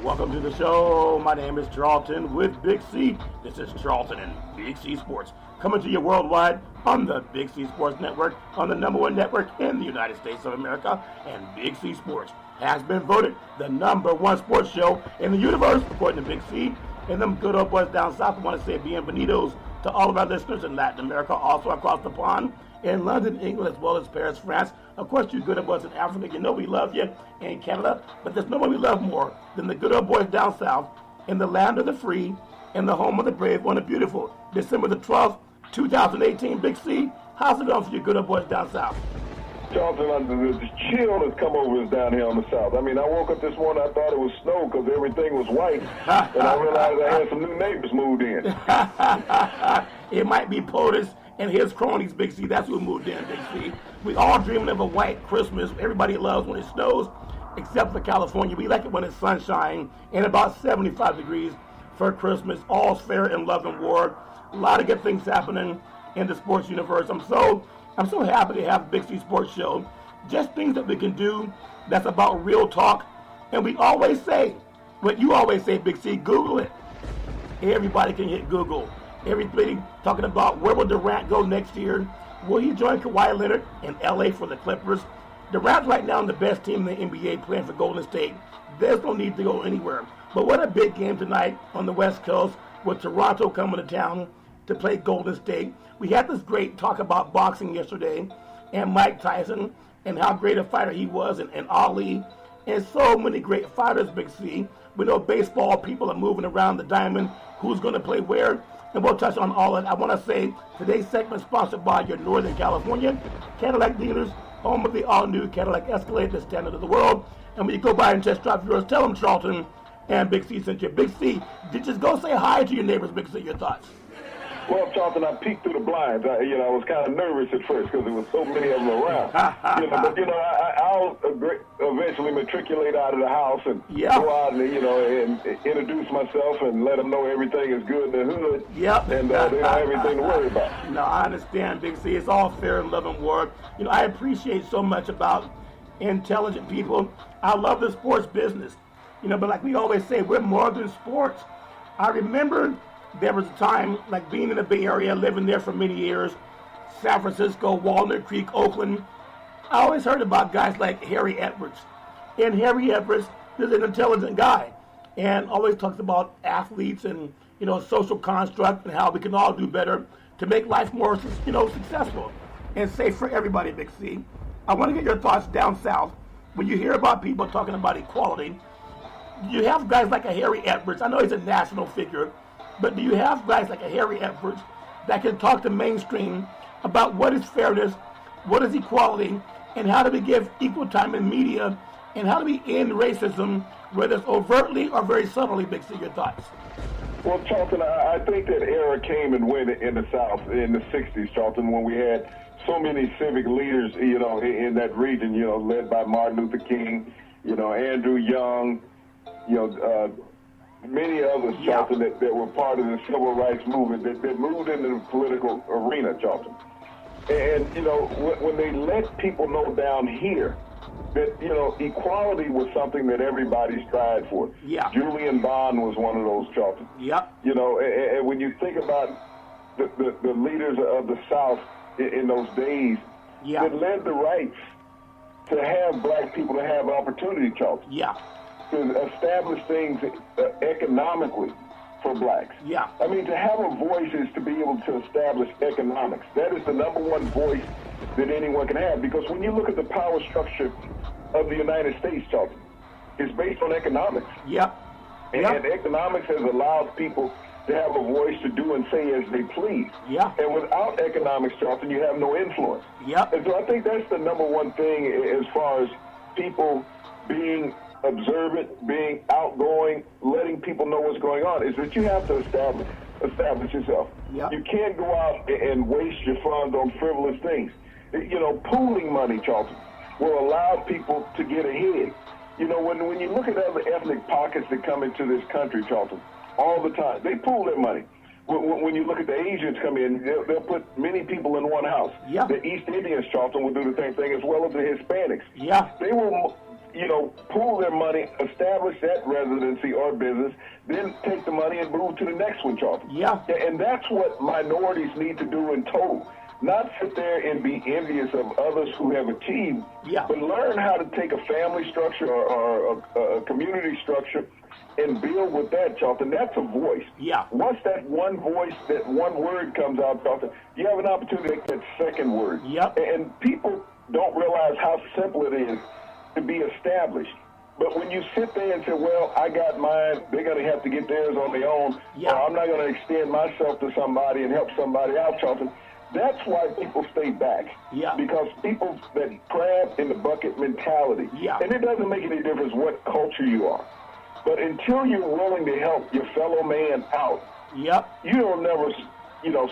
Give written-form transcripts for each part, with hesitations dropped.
Welcome to the show. My name is Charlton with Big C. This is Charlton and Big C Sports, coming to you worldwide on the Big C Sports Network, on the #1 network in the United States of America. And Big C Sports has been voted the #1 sports show in the universe, according to Big C. And them good old boys down south, I want to say bienvenidos to all of our listeners in Latin America, also across the pond, in London, England, as well as Paris, France. Of course, you good old boys in Africa, you know we love you, in Canada, but there's no one we love more than the good old boys down south, in the land of the free, in the home of the brave, on the beautiful December the 12th, 2018. Big C, how's it going for you good old boys down south? Charlton, the chill has come over us down here on the south. I mean, I woke up this morning, I thought it was snow because everything was white, and I realized I had some new neighbors moved in. It might be POTUS and his cronies, Big C. That's who moved in, Big C. We all dreaming of a white Christmas. Everybody loves when it snows, except for California. We like it when it's sunshine and about 75 degrees for Christmas. All's fair in love and war. A lot of good things happening in the sports universe. I'm so happy to have Big C Sports Show. Just things that we can do that's about real talk. And we always say, what you always say, Big C, Google it. Everybody can hit Google. Everybody talking about where will Durant go next year? Will he join Kawhi Leonard in LA for the Clippers? Durant's right now the best team in the NBA playing for Golden State. There's no need to go anywhere. But what a big game tonight on the West Coast with Toronto coming to town to play Golden State. We had this great talk about boxing yesterday and Mike Tyson and how great a fighter he was and Ali and so many great fighters, Big C. We know baseball people are moving around the diamond, who's going to play where, and we'll touch on all of it. I want to say today's segment is sponsored by your Northern California Cadillac dealers, home of the all-new Cadillac Escalade, the standard of the world. And when you go by and test drive yours, tell them Charlton and Big C sent you. Big C, just go say hi to your neighbors, Big C, your thoughts. Well, Charlton, I peeked through the blinds. I was kind of nervous at first because there was so many of them around. But I'll eventually matriculate out of the house and go out and and introduce myself and let them know everything is good in the hood. Yep. And they don't have anything to worry about. No, I understand, Big C. It's all fair in love and war. I appreciate so much about intelligent people. I love the sports business. But like we always say, we're more than sports. I remember there was a time, like being in the Bay Area, living there for many years, San Francisco, Walnut Creek, Oakland. I always heard about guys like Harry Edwards. And Harry Edwards is an intelligent guy and always talks about athletes and, social construct and how we can all do better to make life more, successful and safe for everybody, Big C. I want to get your thoughts down south. When you hear about people talking about equality, you have guys like a Harry Edwards. I know he's a national figure, but do you have guys like a Harry Edwards that can talk to mainstream about what is fairness, what is equality, and how do we give equal time in media, and how do we end racism, whether it's overtly or very subtly? Big C, your thoughts? Well, Charlton, I think that era came and went in the South in the 60s, Charlton, when we had so many civic leaders, in that region, led by Martin Luther King, Andrew Young, many others, Charlton, that were part of the civil rights movement that moved into the political arena, Charlton. And, when they let people know down here that, equality was something that everybody strived for. Yeah. Julian Bond was one of those, Charlton. Yep. And when you think about the leaders of the South in those days, that led the rights to have black people to have opportunity, Charlton. Yeah. To establish things economically for blacks. Yeah. I mean, to have a voice is to be able to establish economics. That is the #1 voice that anyone can have, because when you look at the power structure of the United States, Charlton, it's based on economics. Yep. And economics has allowed people to have a voice to do and say as they please. Yeah. And without economics, Charlton, you have no influence. Yep. And so I think that's the #1 thing as far as people being observant, being outgoing, letting people know what's going on, is that you have to establish yourself. Yep. You can't go out and waste your funds on frivolous things. Pooling money, Charlton, will allow people to get ahead. When you look at other ethnic pockets that come into this country, Charlton, all the time, they pool their money. When you look at the Asians come in, they'll put many people in one house. Yeah. The East Indians, Charlton, will do the same thing, as well as the Hispanics. Yeah. They will pool their money, establish that residency or business, then take the money and move to the next one, Charlton. Yeah. And that's what minorities need to do in total. Not sit there and be envious of others who have achieved, but learn how to take a family structure or a community structure and build with that, Charlton. That's a voice. Yeah. Once that one voice, that one word comes out, Charlton, you have an opportunity to make that second word. Yep. And people don't realize how simple it is to be established. But when you sit there and say, well, I got mine, they're going to have to get theirs on their own, or I'm not going to extend myself to somebody and help somebody out, Charlton, that's why people stay back. Yeah. Because people that crab in the bucket mentality. Yeah. And it doesn't make any difference what culture you are. But until you're willing to help your fellow man out, you'll never,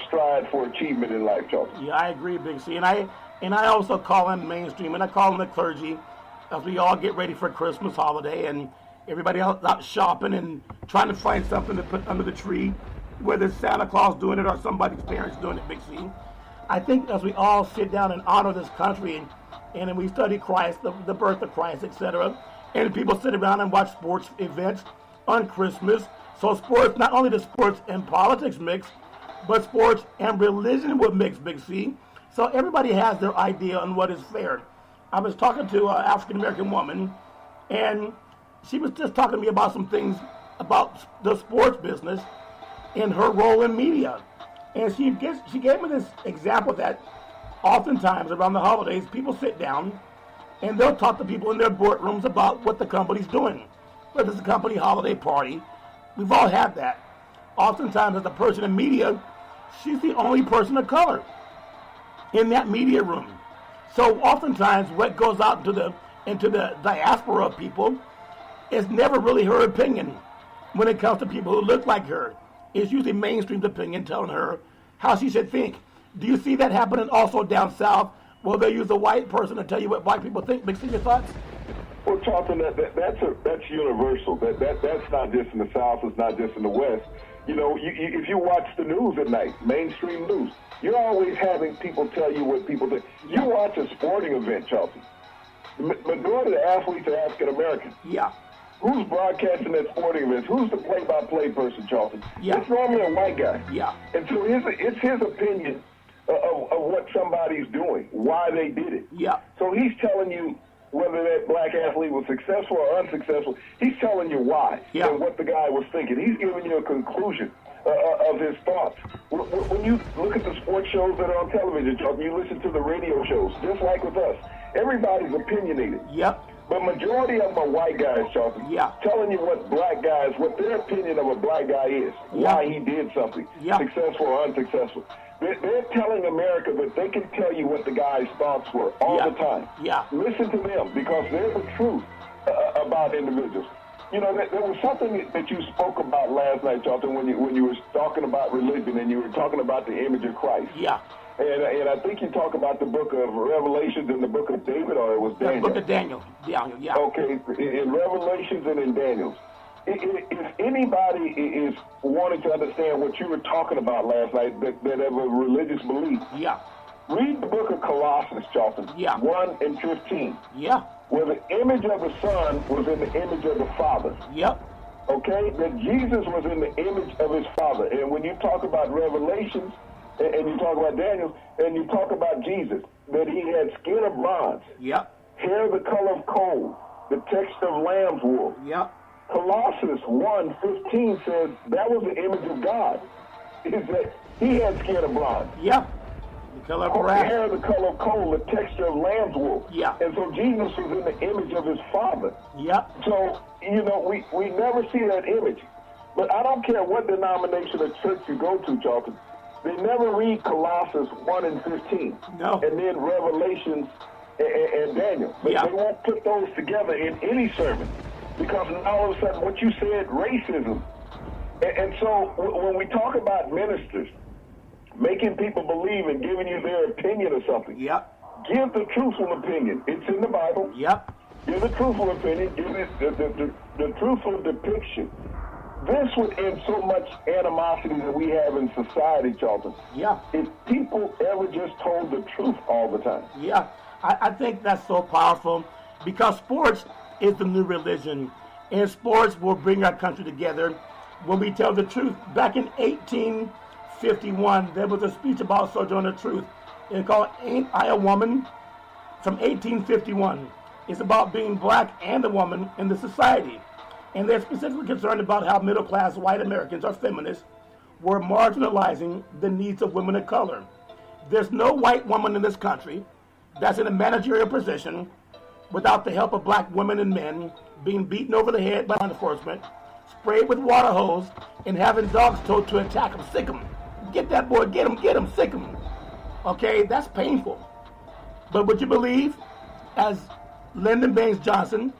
strive for achievement in life, Charlton. Yeah, I agree, Big C. And I also call in mainstream, and I call in the clergy, as we all get ready for Christmas holiday, and everybody else out shopping and trying to find something to put under the tree, whether it's Santa Claus doing it or somebody's parents doing it, Big C. I think as we all sit down and honor this country, and then we study Christ, the birth of Christ, etc., and people sit around and watch sports events on Christmas. So sports, not only the sports and politics mix, but sports and religion would mix, Big C. So everybody has their idea on what is fair. I was talking to an African-American woman, and she was just talking to me about some things about the sports business and her role in media. And she gave me this example that oftentimes around the holidays, people sit down and they'll talk to people in their boardrooms about what the company's doing. Whether it's a company holiday party, we've all had that. Oftentimes, as a person in media, she's the only person of color in that media room. So oftentimes, what goes out into the diaspora of people is never really her opinion when it comes to people who look like her. It's usually mainstream's opinion telling her how she should think. Do you see that happening also down south? Well, they use a white person to tell you what black people think. Big C, your thoughts? Well, Charlton, that's universal. That's not just in the South. It's not just in the West. If you watch the news at night, mainstream news, you're always having people tell you what people think. You watch a sporting event, Charlton. The majority of the athletes are African American. Yeah. Who's broadcasting that sporting event? Who's the play-by-play person, Charlton? Yeah. It's normally a white guy. Yeah. And so it's his opinion of what somebody's doing, why they did it. Yeah. So he's telling you whether that black athlete was successful or unsuccessful. He's telling you why and what the guy was thinking. He's giving you a conclusion of his thoughts. When you look at the sports shows that are on television, Chuck, you listen to the radio shows, just like with us. Everybody's opinionated. Yep. But majority of them are white guys, Charlton, telling you what their opinion of a black guy is, why he did something, successful or unsuccessful. They're telling America that they can tell you what the guy's thoughts were all the time. Yeah. Listen to them because they're the truth about individuals. There was something that you spoke about last night, Charlton, when you were talking about religion and you were talking about the image of Christ. Yeah. And I think you talk about the book of Revelations and the book of David, or it was Daniel? The book of Daniel. Yeah. Okay, in Revelations and in Daniel. If anybody is wanting to understand what you were talking about last night, that have a religious belief, read the book of Colossians, Charlton, 1 and 15. Yeah. Where the image of the Son was in the image of the Father. Yep. Okay? That Jesus was in the image of his Father. And when you talk about Revelations, and you talk about Daniel, and you talk about Jesus, that he had skin of bronze, hair the color of coal, the texture of lamb's wool. Yep. Colossians 1:15 says that was the image of God. Is that he had skin of bronze. Yeah. The color of brass. Hair the color of coal, the texture of lamb's wool. Yeah. And so Jesus was in the image of his Father. Yeah. So, we never see that image. But I don't care what denomination or church you go to, Charlton. They never read Colossians 1 and 15. No. And then Revelations and Daniel. But they won't put those together in any sermon. Because now all of a sudden, what you said, racism. And so when we talk about ministers making people believe and giving you their opinion or something, give the truthful opinion. It's in the Bible. Give the truthful opinion. Give it the truthful depiction. This would end so much animosity that we have in society, Charlton. If people ever just told the truth all the time. I think that's so powerful because sports is the new religion. And sports will bring our country together when we tell the truth. Back in 1851, there was a speech about Sojourner Truth. It's called Ain't I a Woman? From 1851. It's about being black and a woman in the society. And they're specifically concerned about how middle-class white Americans or feminists were marginalizing the needs of women of color. There's no white woman in this country that's in a managerial position without the help of black women and men being beaten over the head by law enforcement, sprayed with water hose, and having dogs told to attack them, sick them. Get that boy, get him, sick him. Okay, that's painful. But would you believe, as Lyndon Baines Johnson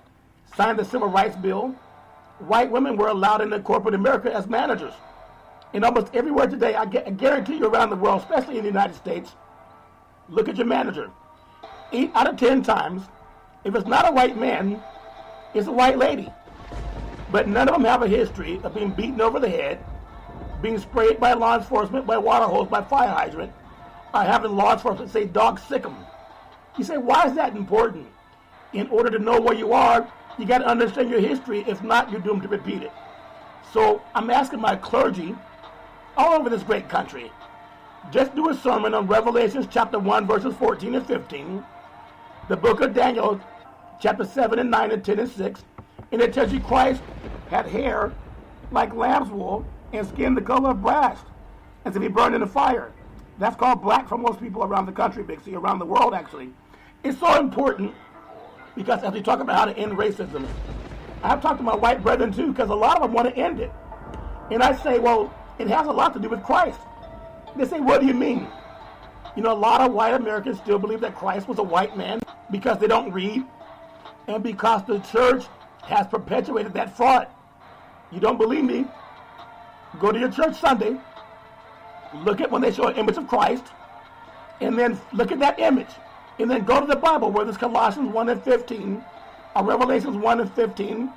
signed the Civil Rights Bill, white women were allowed into corporate America as managers. And almost everywhere today, I guarantee you around the world, especially in the United States, look at your manager. 8 out of 10 times, if it's not a white man, it's a white lady. But none of them have a history of being beaten over the head, being sprayed by law enforcement, by water hose, by fire hydrant, or having law enforcement say, dog, sick 'em. You say, why is that important? In order to know where you are, you got to understand your history. If not, you're doomed to repeat it. So I'm asking my clergy all over this great country, just do a sermon on Revelations chapter 1, verses 14 and 15, the book of Daniel, chapter 7 and 9 and 10 and 6, and it tells you Christ had hair like lamb's wool and skin the color of brass, as if he burned in the fire. That's called black for most people around the country, Big C, around the world actually. It's so important because as we talk about how to end racism, I've talked to my white brethren too, because a lot of them want to end it. And I say, well, it has a lot to do with Christ. They say, what do you mean? You know, a lot of white Americans still believe that Christ was a white man because they don't read and because the church has perpetuated that fraud. You don't believe me? Go to your church Sunday, look at when they show an image of Christ, and then look at that image. And then go to the Bible where there's Colossians 1 and 15, or Revelations 1 and 15,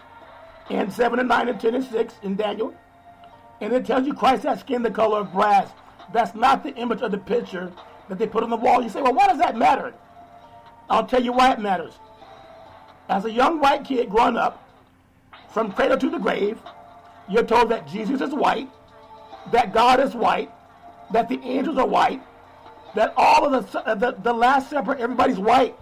and 7 and 9 and 10 and 6 in Daniel. And it tells you Christ has skin the color of brass. That's not the image of the picture that they put on the wall. You say, well, why does that matter? I'll tell you why it matters. As a young white kid growing up, from cradle to the grave, you're told that Jesus is white, that God is white, that the angels are white, that all of the Last Supper, everybody's white.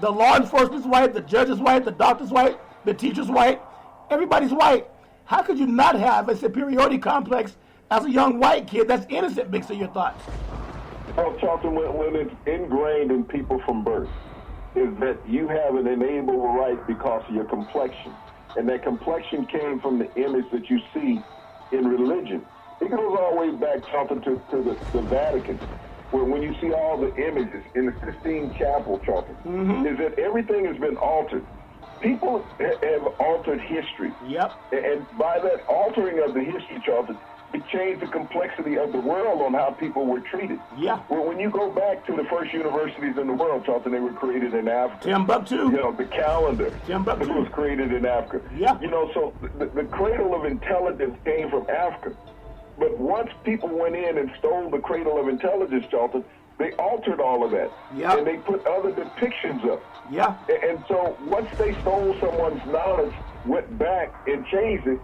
The law enforcement's white, the judge is white, the doctor's white, the teacher's white. Everybody's white. How could you not have a superiority complex as a young white kid that's innocent, Big C? Your thoughts? Well, Charlton, when it's ingrained in people from birth, is that you have an inalienable right because of your complexion. And that complexion came from the image that you see in religion. It goes all the way back, Charlton, to the Vatican, where when you see all the images in the Sistine Chapel, Charlton, is that everything has been altered. People have altered history. Yep. And by that altering of the history, Charlton, it changed the complexity of the world on how people were treated. Yeah. Well, when you go back to the first universities in the world, Charlton, they were created in Africa. Timbuktu. You know, the calendar Timbuktu was created in Africa. Yeah. You know, so the cradle of intelligence came from Africa. But once people went in and stole the cradle of intelligence, Charlton, they altered all of that. Yeah. And they put other depictions up. Yeah. And so once they stole someone's knowledge, went back and changed it,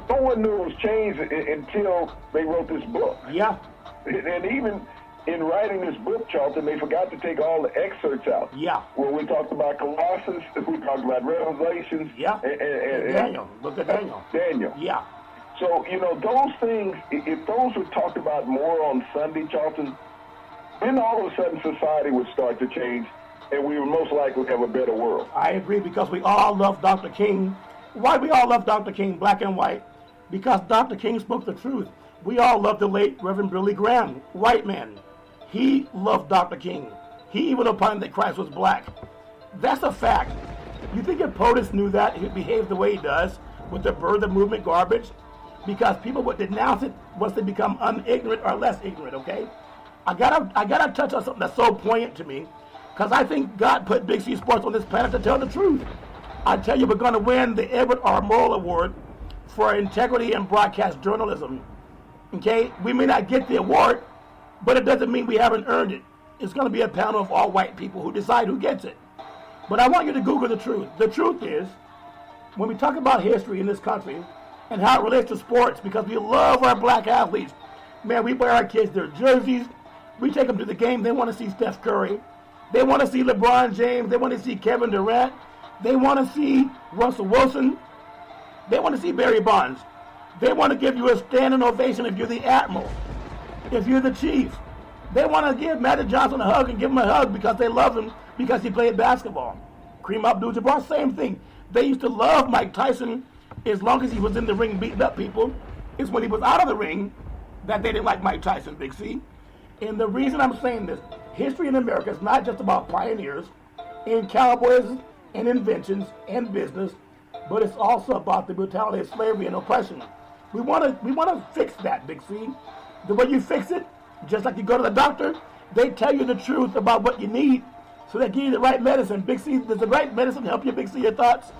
no one knew it was changed until they wrote this book. Yeah. And even in writing this book, Charlton, they forgot to take all the excerpts out. Yeah. Where we talked about Colossians, we talked about Revelations. Yeah. And Daniel. Look at Daniel. Daniel. Yeah. So, you know, those things, if those were talked about more on Sunday, Charlton, then all of a sudden society would start to change, and we would most likely have a better world. I agree, because we all love Dr. King. Why we all love Dr. King, black and white? Because Dr. King spoke the truth. We all love the late Reverend Billy Graham, white man. He loved Dr. King. He even opined that Christ was black. That's a fact. You think if POTUS knew that, he'd behave the way he does with the birther movement garbage? Because people would denounce it once they become unignorant or less ignorant, okay? I gotta touch on something that's so poignant to me, because I think God put Big C Sports on this planet to tell the truth. I tell you, we're going to win the Edward R. Murrow Award for integrity in broadcast journalism. Okay? We may not get the award, but it doesn't mean we haven't earned it. It's going to be a panel of all white people who decide who gets it. But I want you to Google the truth. The truth is, when we talk about history in this country and how it relates to sports, because we love our black athletes, man, we buy our kids their jerseys. We take them to the game. They want to see Steph Curry. They want to see LeBron James. They want to see Kevin Durant. They want to see Russell Wilson. They want to see Barry Bonds. They want to give you a standing ovation if you're the Admiral, if you're the Chief. They want to give Magic Johnson a hug and give him a hug because they love him because he played basketball. Kareem Abdul-Jabbar, same thing. They used to love Mike Tyson as long as he was in the ring beating up people. It's when he was out of the ring that they didn't like Mike Tyson, Big C. And the reason I'm saying this, history in America is not just about pioneers and cowboys and inventions and business, but it's also about the brutality of slavery and oppression. We want to fix that, Big C. The way you fix it, just like you go to the doctor, they tell you the truth about what you need, so they give you the right medicine. Big C, does the right medicine help you, Big C? Your thoughts?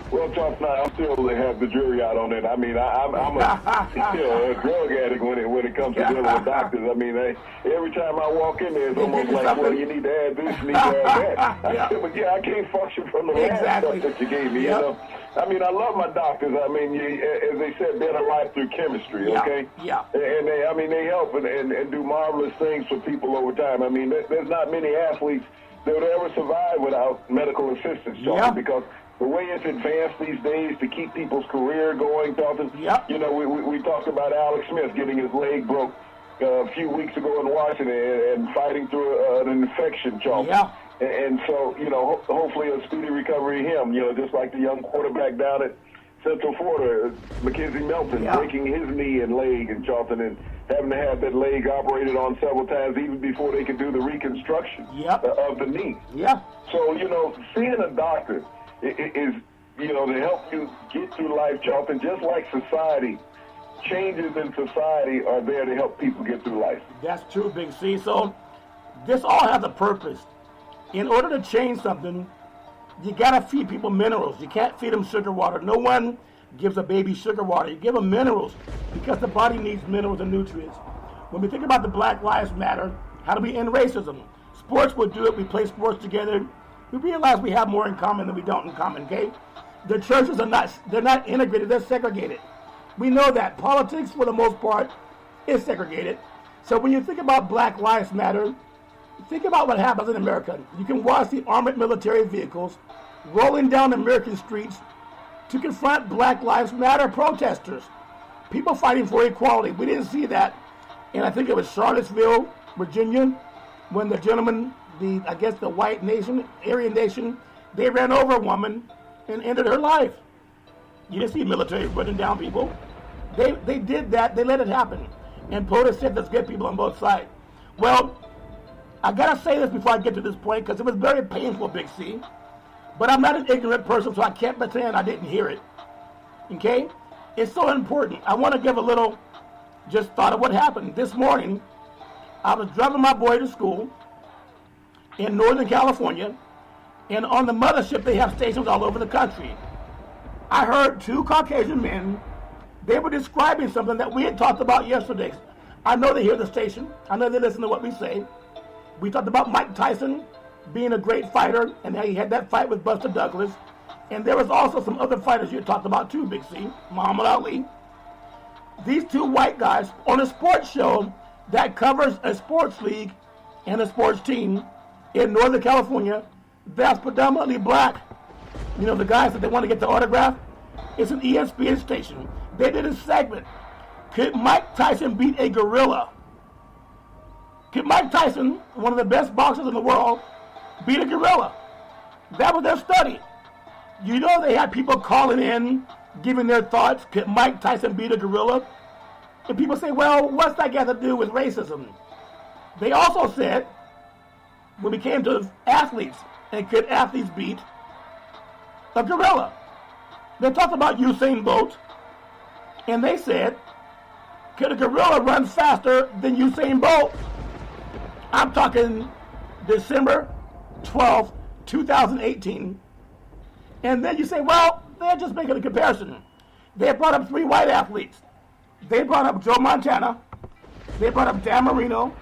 Well, Charles, I'm still to have the jury out on it. I mean, I'm a drug addict when it comes to dealing with doctors. I mean, every time I walk in there, it's almost like, well, you need to add this, you need to add that. Yeah. But yeah, I can't function from the last stuff that you gave me. Yep. You know, I mean, I love my doctors. I mean, as they said, better life through chemistry. Okay. Yeah. And they help and do marvelous things for people over time. I mean, there's not many athletes that would ever survive without medical assistance, Charles, because the way it's advanced these days to keep people's career going, Dalton. Yep. You know, we talked about Alex Smith getting his leg broke a few weeks ago in Washington and fighting through an infection, Charles. Yeah. And so, you know, hopefully a speedy recovery him, you know, just like the young quarterback down at Central Florida, Mackenzie Melton, breaking his knee and leg in Charlton and having to have that leg operated on several times even before they could do the reconstruction of the knee. Yeah. So, you know, seeing a doctor is, you know, to help you get through life, Charlton, just like society. Changes in society are there to help people get through life. That's true, Big C. So this all has a purpose. In order to change something, you got to feed people minerals. You can't feed them sugar water. No one gives a baby sugar water. You give them minerals because the body needs minerals and nutrients. When we think about the Black Lives Matter, how do we end racism? Sports will do it. We play sports together. We realize we have more in common than we don't in common, okay? The churches they're not integrated, they're segregated. We know that. Politics, for the most part, is segregated. So when you think about Black Lives Matter, think about what happens in America. You can watch the armored military vehicles rolling down American streets to confront Black Lives Matter protesters. People fighting for equality. We didn't see that. And I think it was Charlottesville, Virginia, when the gentleman, the white nation, Aryan nation, they ran over a woman and ended her life. You didn't see military running down people. They did that. They let it happen. And POTUS said there's good people on both sides. Well, I got to say this before I get to this point because it was very painful, Big C. But I'm not an ignorant person, so I can't pretend I didn't hear it. Okay? It's so important. I want to give a little just thought of what happened. This morning, I was driving my boy to school in Northern California, and on the mothership, they have stations all over the country. I heard two Caucasian men. They were describing something that we had talked about yesterday. I know they hear the station. I know they listen to what we say. We talked about Mike Tyson being a great fighter, and he had that fight with Buster Douglas. And there was also some other fighters you had talked about too, Big C, Muhammad Ali. These two white guys on a sports show that covers a sports league and a sports team in Northern California that's predominantly black. You know, the guys that they want to get the autograph? It's an ESPN station. They did a segment. Could Mike Tyson beat a gorilla? Could Mike Tyson, one of the best boxers in the world, beat a gorilla? That was their study. You know they had people calling in, giving their thoughts. Could Mike Tyson beat a gorilla? And people say, well, what's that got to do with racism? They also said, when we came to athletes, and could athletes beat a gorilla? They talked about Usain Bolt, and they said, could a gorilla run faster than Usain Bolt? I'm talking December 12th, 2018. And then you say, well, they're just making a comparison. They brought up three white athletes. They brought up Joe Montana. They brought up Dan Marino.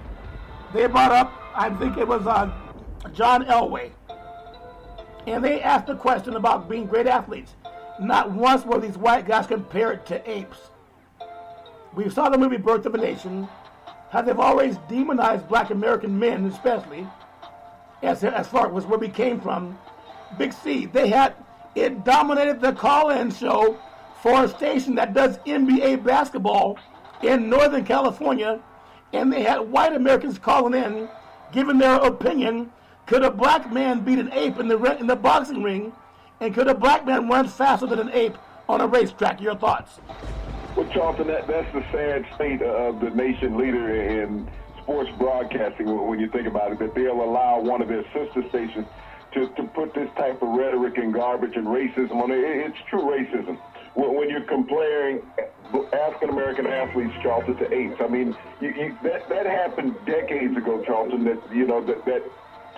They brought up, I think it was John Elway. And they asked the question about being great athletes. Not once were these white guys compared to apes. We saw the movie Birth of a Nation, how they've always demonized black American men, especially, as far as where we came from. Big C, it dominated the call-in show for a station that does NBA basketball in Northern California, and they had white Americans calling in, giving their opinion. Could a black man beat an ape in the boxing ring, and could a black man run faster than an ape on a racetrack? Your thoughts? Well, Charlton, that's the sad state of the nation leader in sports broadcasting when you think about it, that they'll allow one of their sister stations to put this type of rhetoric and garbage and racism on it. It's true racism. When you're comparing African-American athletes, Charlton, to apes. I mean, that happened decades ago, Charlton, that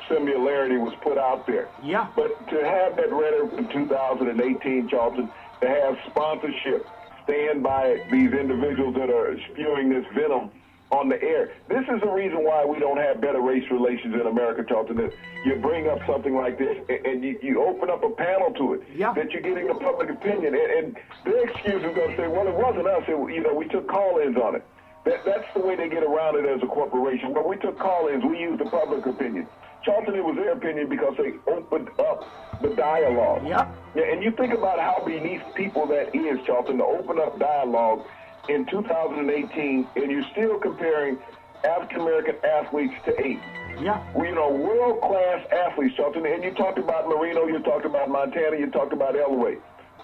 similarity was put out there. Yeah. But to have that rhetoric in 2018, Charlton, to have sponsorship stand by these individuals that are spewing this venom on the air. This is the reason why we don't have better race relations in America, Charlton, that you bring up something like this and you open up a panel to it, yeah, that you're getting the public opinion. And their excuse is going to say, well, it wasn't us. We took call-ins on it. That's the way they get around it as a corporation. But we took call-ins. We used the public opinion. Charlton, it was their opinion because they opened up the dialogue. Yeah. And you think about how beneath people that is, Charlton, to open up dialogue in 2018, and you're still comparing African-American athletes to apes. Yeah. World-class athletes, Charlton, and you talked about Marino, you talked about Montana, you talked about Elway.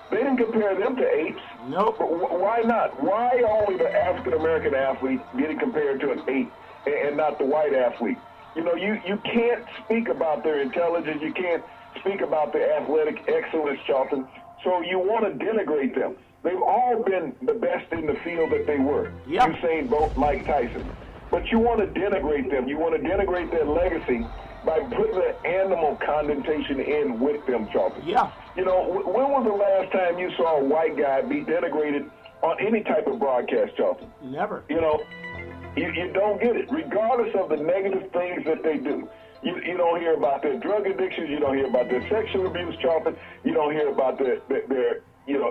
They didn't compare them to apes. Nope. But why not? Why only the African-American athlete getting compared to an ape and not the white athlete? You can't speak about their intelligence. You can't speak about their athletic excellence, Charlton. So you want to denigrate them. They've all been the best in the field that they were. Yep. Usain Bolt, Mike Tyson. But you want to denigrate them. You want to denigrate their legacy by putting the animal connotation in with them, Charlton. Yeah. When was the last time you saw a white guy be denigrated on any type of broadcast, Charlton? Never. You don't get it, regardless of the negative things that they do. You don't hear about their drug addictions. You don't hear about their sexual abuse, Charlton. You don't hear about their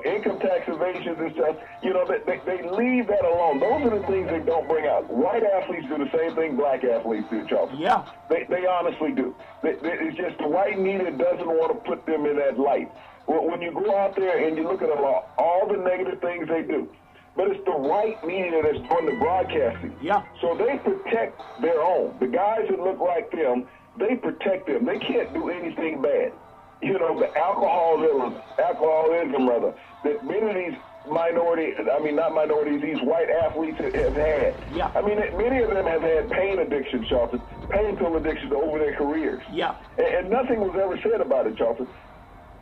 income tax evasions and stuff. They leave that alone. Those are the things they don't bring out. White athletes do the same thing black athletes do, Charlton. Yeah. They honestly do. It's just the white media doesn't want to put them in that light. When you go out there and you look at all the negative things they do, but it's the white media that's doing the broadcasting. Yeah. So they protect their own. The guys that look like them, they protect them. They can't do anything bad. The alcoholism that many of these these white athletes have had. Yeah. I mean, many of them have had pain addiction, Charlton, pain pill addictions over their careers. Yeah. And nothing was ever said about it, Charlton.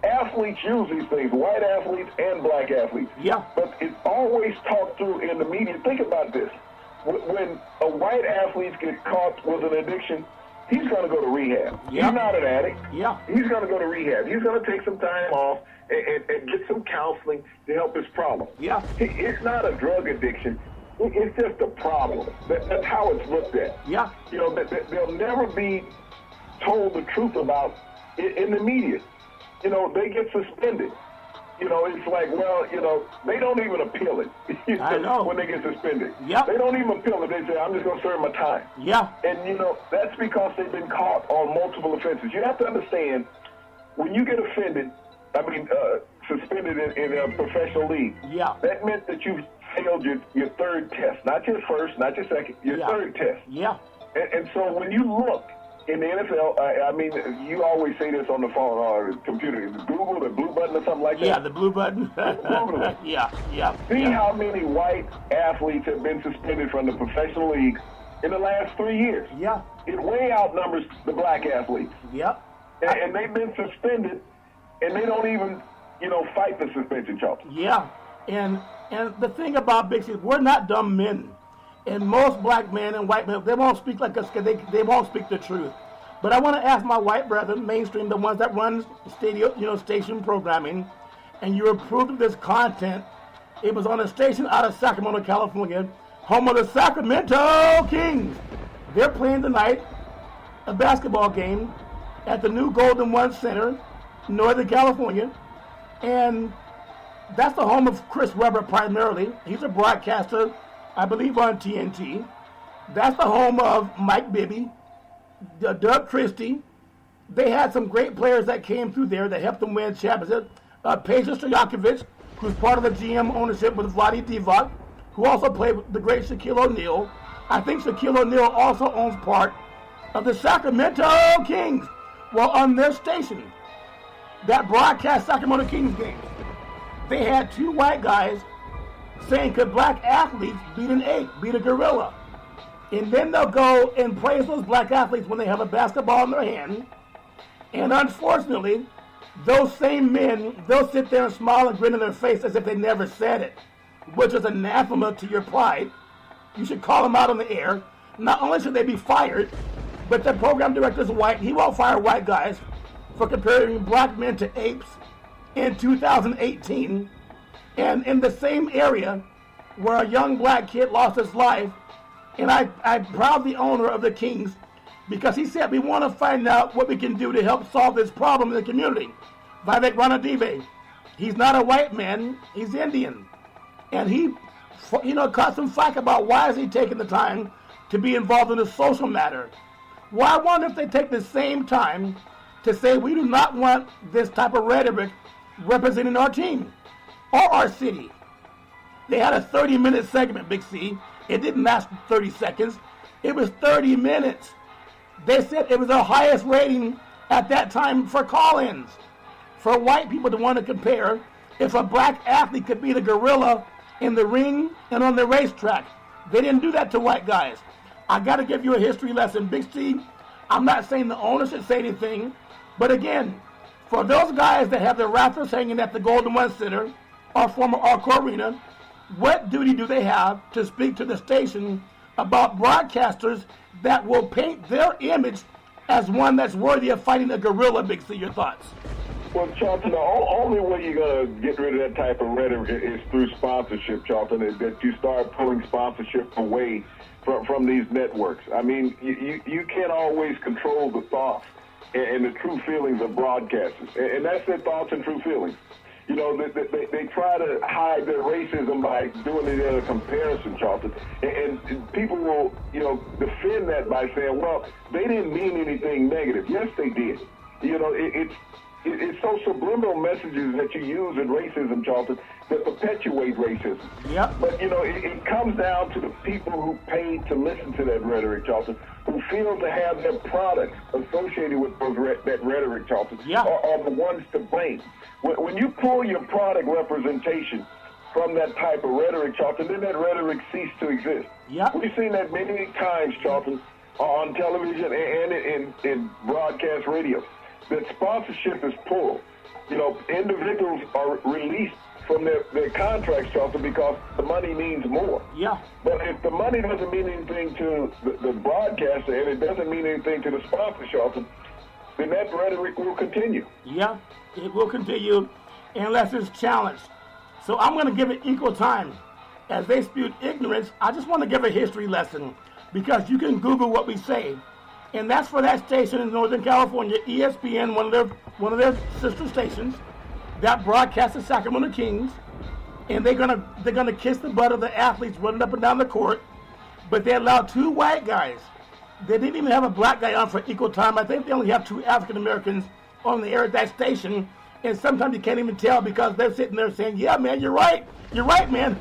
Athletes use these things, white athletes and black athletes. Yeah. But it's always talked through in the media. Think about this. When a white athlete gets caught with an addiction, he's going to go to rehab. Yeah. He's not an addict. Yeah. He's going to go to rehab. He's going to take some time off and get some counseling to help his problem. Yeah. It's not a drug addiction. It's just a problem. That's how it's looked at. Yeah. They'll never be told the truth about it in the media. They get suspended. It's like, they don't even appeal it. I know. When they get suspended. Yeah. They don't even appeal it. They say, I'm just going to serve my time. Yeah. And, that's because they've been caught on multiple offenses. You have to understand, when you get suspended in a professional league, yeah, that meant that you failed your third test. Not your first, not your second, your third test. Yeah. And so when you look, in the NFL, you always say this on the phone or computer. Google the blue button or something like that. Yeah, the blue button. Google it. Yeah. See how many white athletes have been suspended from the professional league in the last 3 years. Yeah. It way outnumbers the black athletes. Yep. And they've been suspended, and they don't even, fight the suspension, Charlton. Yeah. And the thing about Big C, we're not dumb men. And most black men and white men, they won't speak like us because they won't speak the truth. But I want to ask my white brethren, mainstream, the ones that run station programming, and you approved of this content. It was on a station out of Sacramento, California, home of the Sacramento Kings. They're playing tonight a basketball game at the new Golden One Center Northern California, and that's the home of Chris Webber primarily. He's a broadcaster, I believe, on TNT. That's the home of Mike Bibby, Doug Christie. They had some great players that came through there that helped them win championships. Peja Stojakovic, who's part of the GM ownership with Vlade Divac, who also played with the great Shaquille O'Neal. I think Shaquille O'Neal also owns part of the Sacramento Kings. Well, on their station that broadcast Sacramento Kings games, they had two white guys saying, could black athletes beat an ape, beat a gorilla? And then they'll go and praise those black athletes when they have a basketball in their hand. And unfortunately, those same men, they'll sit there and smile and grin in their face as if they never said it, which is anathema to your pride. You should call them out on the air. Not only should they be fired, but the program director is white. He won't fire white guys for comparing black men to apes in 2018. And in the same area where a young black kid lost his life, and I'm proud the owner of the Kings, because he said, we want to find out what we can do to help solve this problem in the community. Vivek Ranadive, he's not a white man, he's Indian. And he, caught some flack about why is he taking the time to be involved in a social matter. Well, I wonder if they take the same time to say we do not want this type of rhetoric representing our team or our city. They had a 30-minute segment, Big C. It didn't last 30 seconds. It was 30 minutes. They said it was the highest rating at that time for call-ins. For white people to want to compare if a black athlete could beat a gorilla in the ring and on the racetrack. They didn't do that to white guys. I got to give you a history lesson. Big C, I'm not saying the owner should say anything, but again, for those guys that have their rafters hanging at the Golden One Center or former Arco Arena, what duty do they have to speak to the station about broadcasters that will paint their image as one that's worthy of fighting a gorilla? Big C, your thoughts? Well, Charlton, the only way you're going to get rid of that type of rhetoric is through sponsorship, Charlton, is that you start pulling sponsorship away from these networks. I mean, you can't always control the thoughts and the true feelings of broadcasters, and that's their thoughts and true feelings. You know, they try to hide their racism by doing it in a comparison, Charlton. And people will, defend that by saying, well, they didn't mean anything negative. Yes, they did. You know, it's those subliminal messages that you use in racism, Charlton, that perpetuate racism. Yep. But, it comes down to the people who paid to listen to that rhetoric, Charlton, who feel to have their products associated with that rhetoric, Charlton, are the ones to blame. When you pull your product representation from that type of rhetoric, Charlton, then that rhetoric ceases to exist. Yep. We've seen that many times, Charlton, on television and in broadcast radio. That sponsorship is pulled. Individuals are released from their contracts, Charlton, because the money means more. Yeah. But if the money doesn't mean anything to the broadcaster and it doesn't mean anything to the sponsor, Charlton, then that rhetoric will continue. Yeah, it will continue unless it's challenged. So I'm going to give it equal time. As they spewed ignorance, I just want to give a history lesson because you can Google what we say. And that's for that station in Northern California, ESPN, one of their sister stations, that broadcasts the Sacramento Kings. And they're gonna kiss the butt of the athletes running up and down the court. But they allowed two white guys. They didn't even have a black guy on for equal time. I think they only have two African Americans on the air at that station. And sometimes you can't even tell because they're sitting there saying, yeah, man, you're right. You're right, man.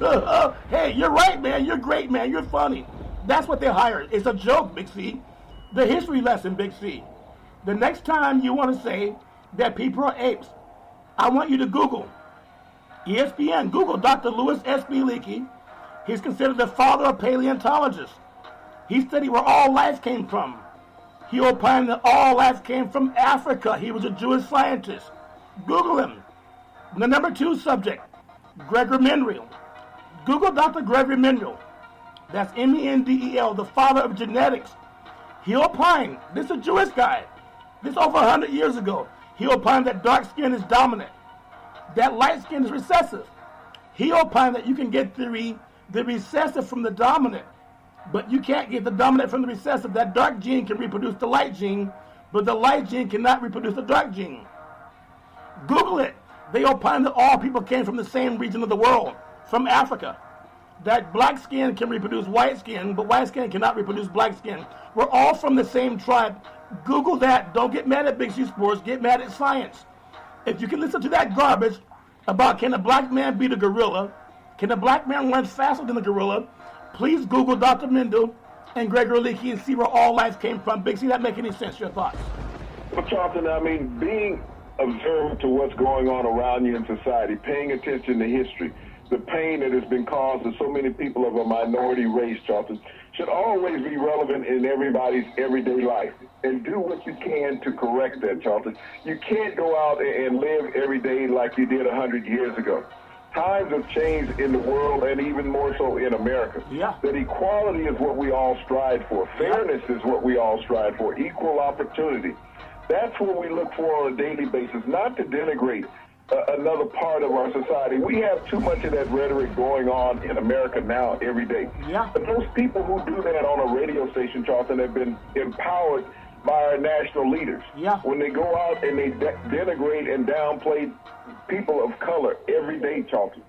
Hey, you're right, man. You're great, man. You're funny. That's what they hired. It's a joke, Big C. The history lesson, Big C. The next time you want to say that people are apes, I want you to Google ESPN. Google Dr. Louis S.B. Leakey. He's considered the father of paleontologists. He studied where all life came from. He opined that all life came from Africa. He was a Jewish scientist. Google him. The number 2 subject, Gregor Mendel. Google Dr. Gregory Mendel. That's Mendel, the father of genetics. He opined, this is a Jewish guy, this over 100 years ago. He opined that dark skin is dominant, that light skin is recessive. He opined that you can get the recessive from the dominant, but you can't get the dominant from the recessive. That dark gene can reproduce the light gene, but the light gene cannot reproduce the dark gene. Google it. They opine that all people came from the same region of the world, from Africa. That black skin can reproduce white skin, but white skin cannot reproduce black skin. We're all from the same tribe. Google that. Don't get mad at Big C Sports. Get mad at science. If you can listen to that garbage about can a black man beat a gorilla, can a black man run faster than a gorilla, please Google Dr. Mendel and Gregory Leakey and see where all life came from. Big C, that make any sense? Your thoughts? Well, Charlton, I mean, being observant to what's going on around you in society, paying attention to history, the pain that has been caused to so many people of a minority race, Charlton, should always be relevant in everybody's everyday life. And do what you can to correct that, Charlton. You can't go out and live every day like you did 100 years ago. Times have changed in the world, and even more so in America. Yeah. That equality is what we all strive for. Fairness is what we all strive for. Equal opportunity. That's what we look for on a daily basis, not to denigrate another part of our society. We have too much of that rhetoric going on in America now every day. Yeah. But those people who do that on a radio station, Charlton, have been empowered by our national leaders. Yeah. When they go out and they denigrate and downplay people of color every day, Charlton,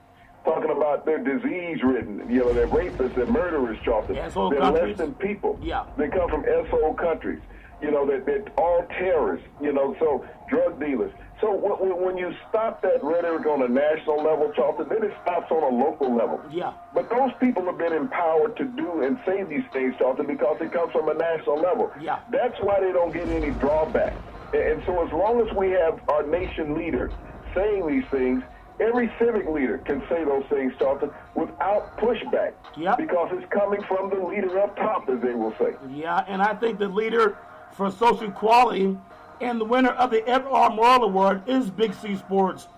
talking about their disease-ridden, they're rapists, they're murderers, Charlton. Asshole they're countries. less than people. Yeah. They come from asshole countries. They're all terrorists, so drug dealers. So when you stop that rhetoric on a national level, Charlton, then it stops on a local level. Yeah. But those people have been empowered to do and say these things, Charlton, because it comes from a national level. Yeah. That's why they don't get any drawback. And so as long as we have our nation leader saying these things, every civic leader can say those things, Charlton, without pushback. Yep. Because it's coming from the leader up top, as they will say. Yeah, and I think the leader for social equality and the winner of the Ever Moral Award is Big C Sports.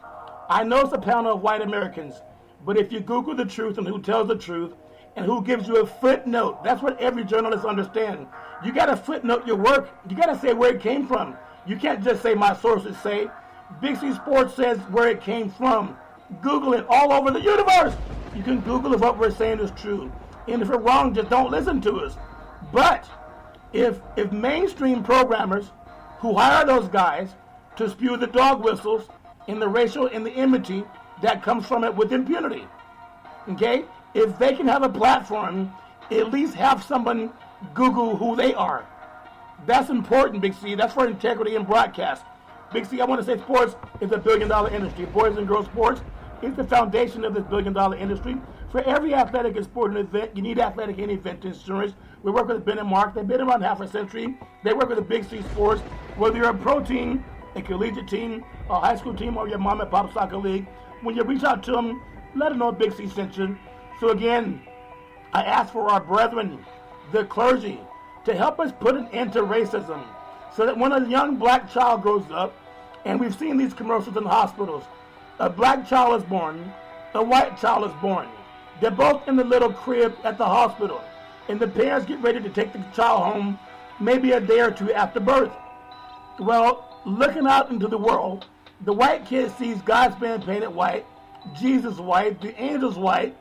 I know it's a panel of white Americans, but if you Google the truth and who tells the truth and who gives you a footnote, that's what every journalist understands. You got to footnote your work. You got to say where it came from. You can't just say my sources say. Big C Sports says where it came from. Google it all over the universe. You can Google if what we're saying is true. And if we're wrong, just don't listen to us. But if mainstream programmers who hire those guys to spew the dog whistles and the racial and the enmity that comes from it with impunity, okay? If they can have a platform, at least have someone Google who they are. That's important, Big C. That's for integrity in broadcast. Big C, I want to say sports is a billion-dollar industry. Boys and girls sports is the foundation of this billion-dollar industry. For every athletic and sporting event, you need athletic and event insurance. We work with Ben and Mark. They've been around half a century. They work with the Big C Sports. Whether you're a pro team, a collegiate team, a high school team, or your mom and pop soccer league, when you reach out to them, let them know Big C sent you. So again, I ask for our brethren, the clergy, to help us put an end to racism so that when a young black child grows up, and we've seen these commercials in hospitals, a black child is born, a white child is born. They're both in the little crib at the hospital, and the parents get ready to take the child home maybe a day or two after birth. Well, looking out into the world, the white kid sees God's man painted white, Jesus white, the angels white,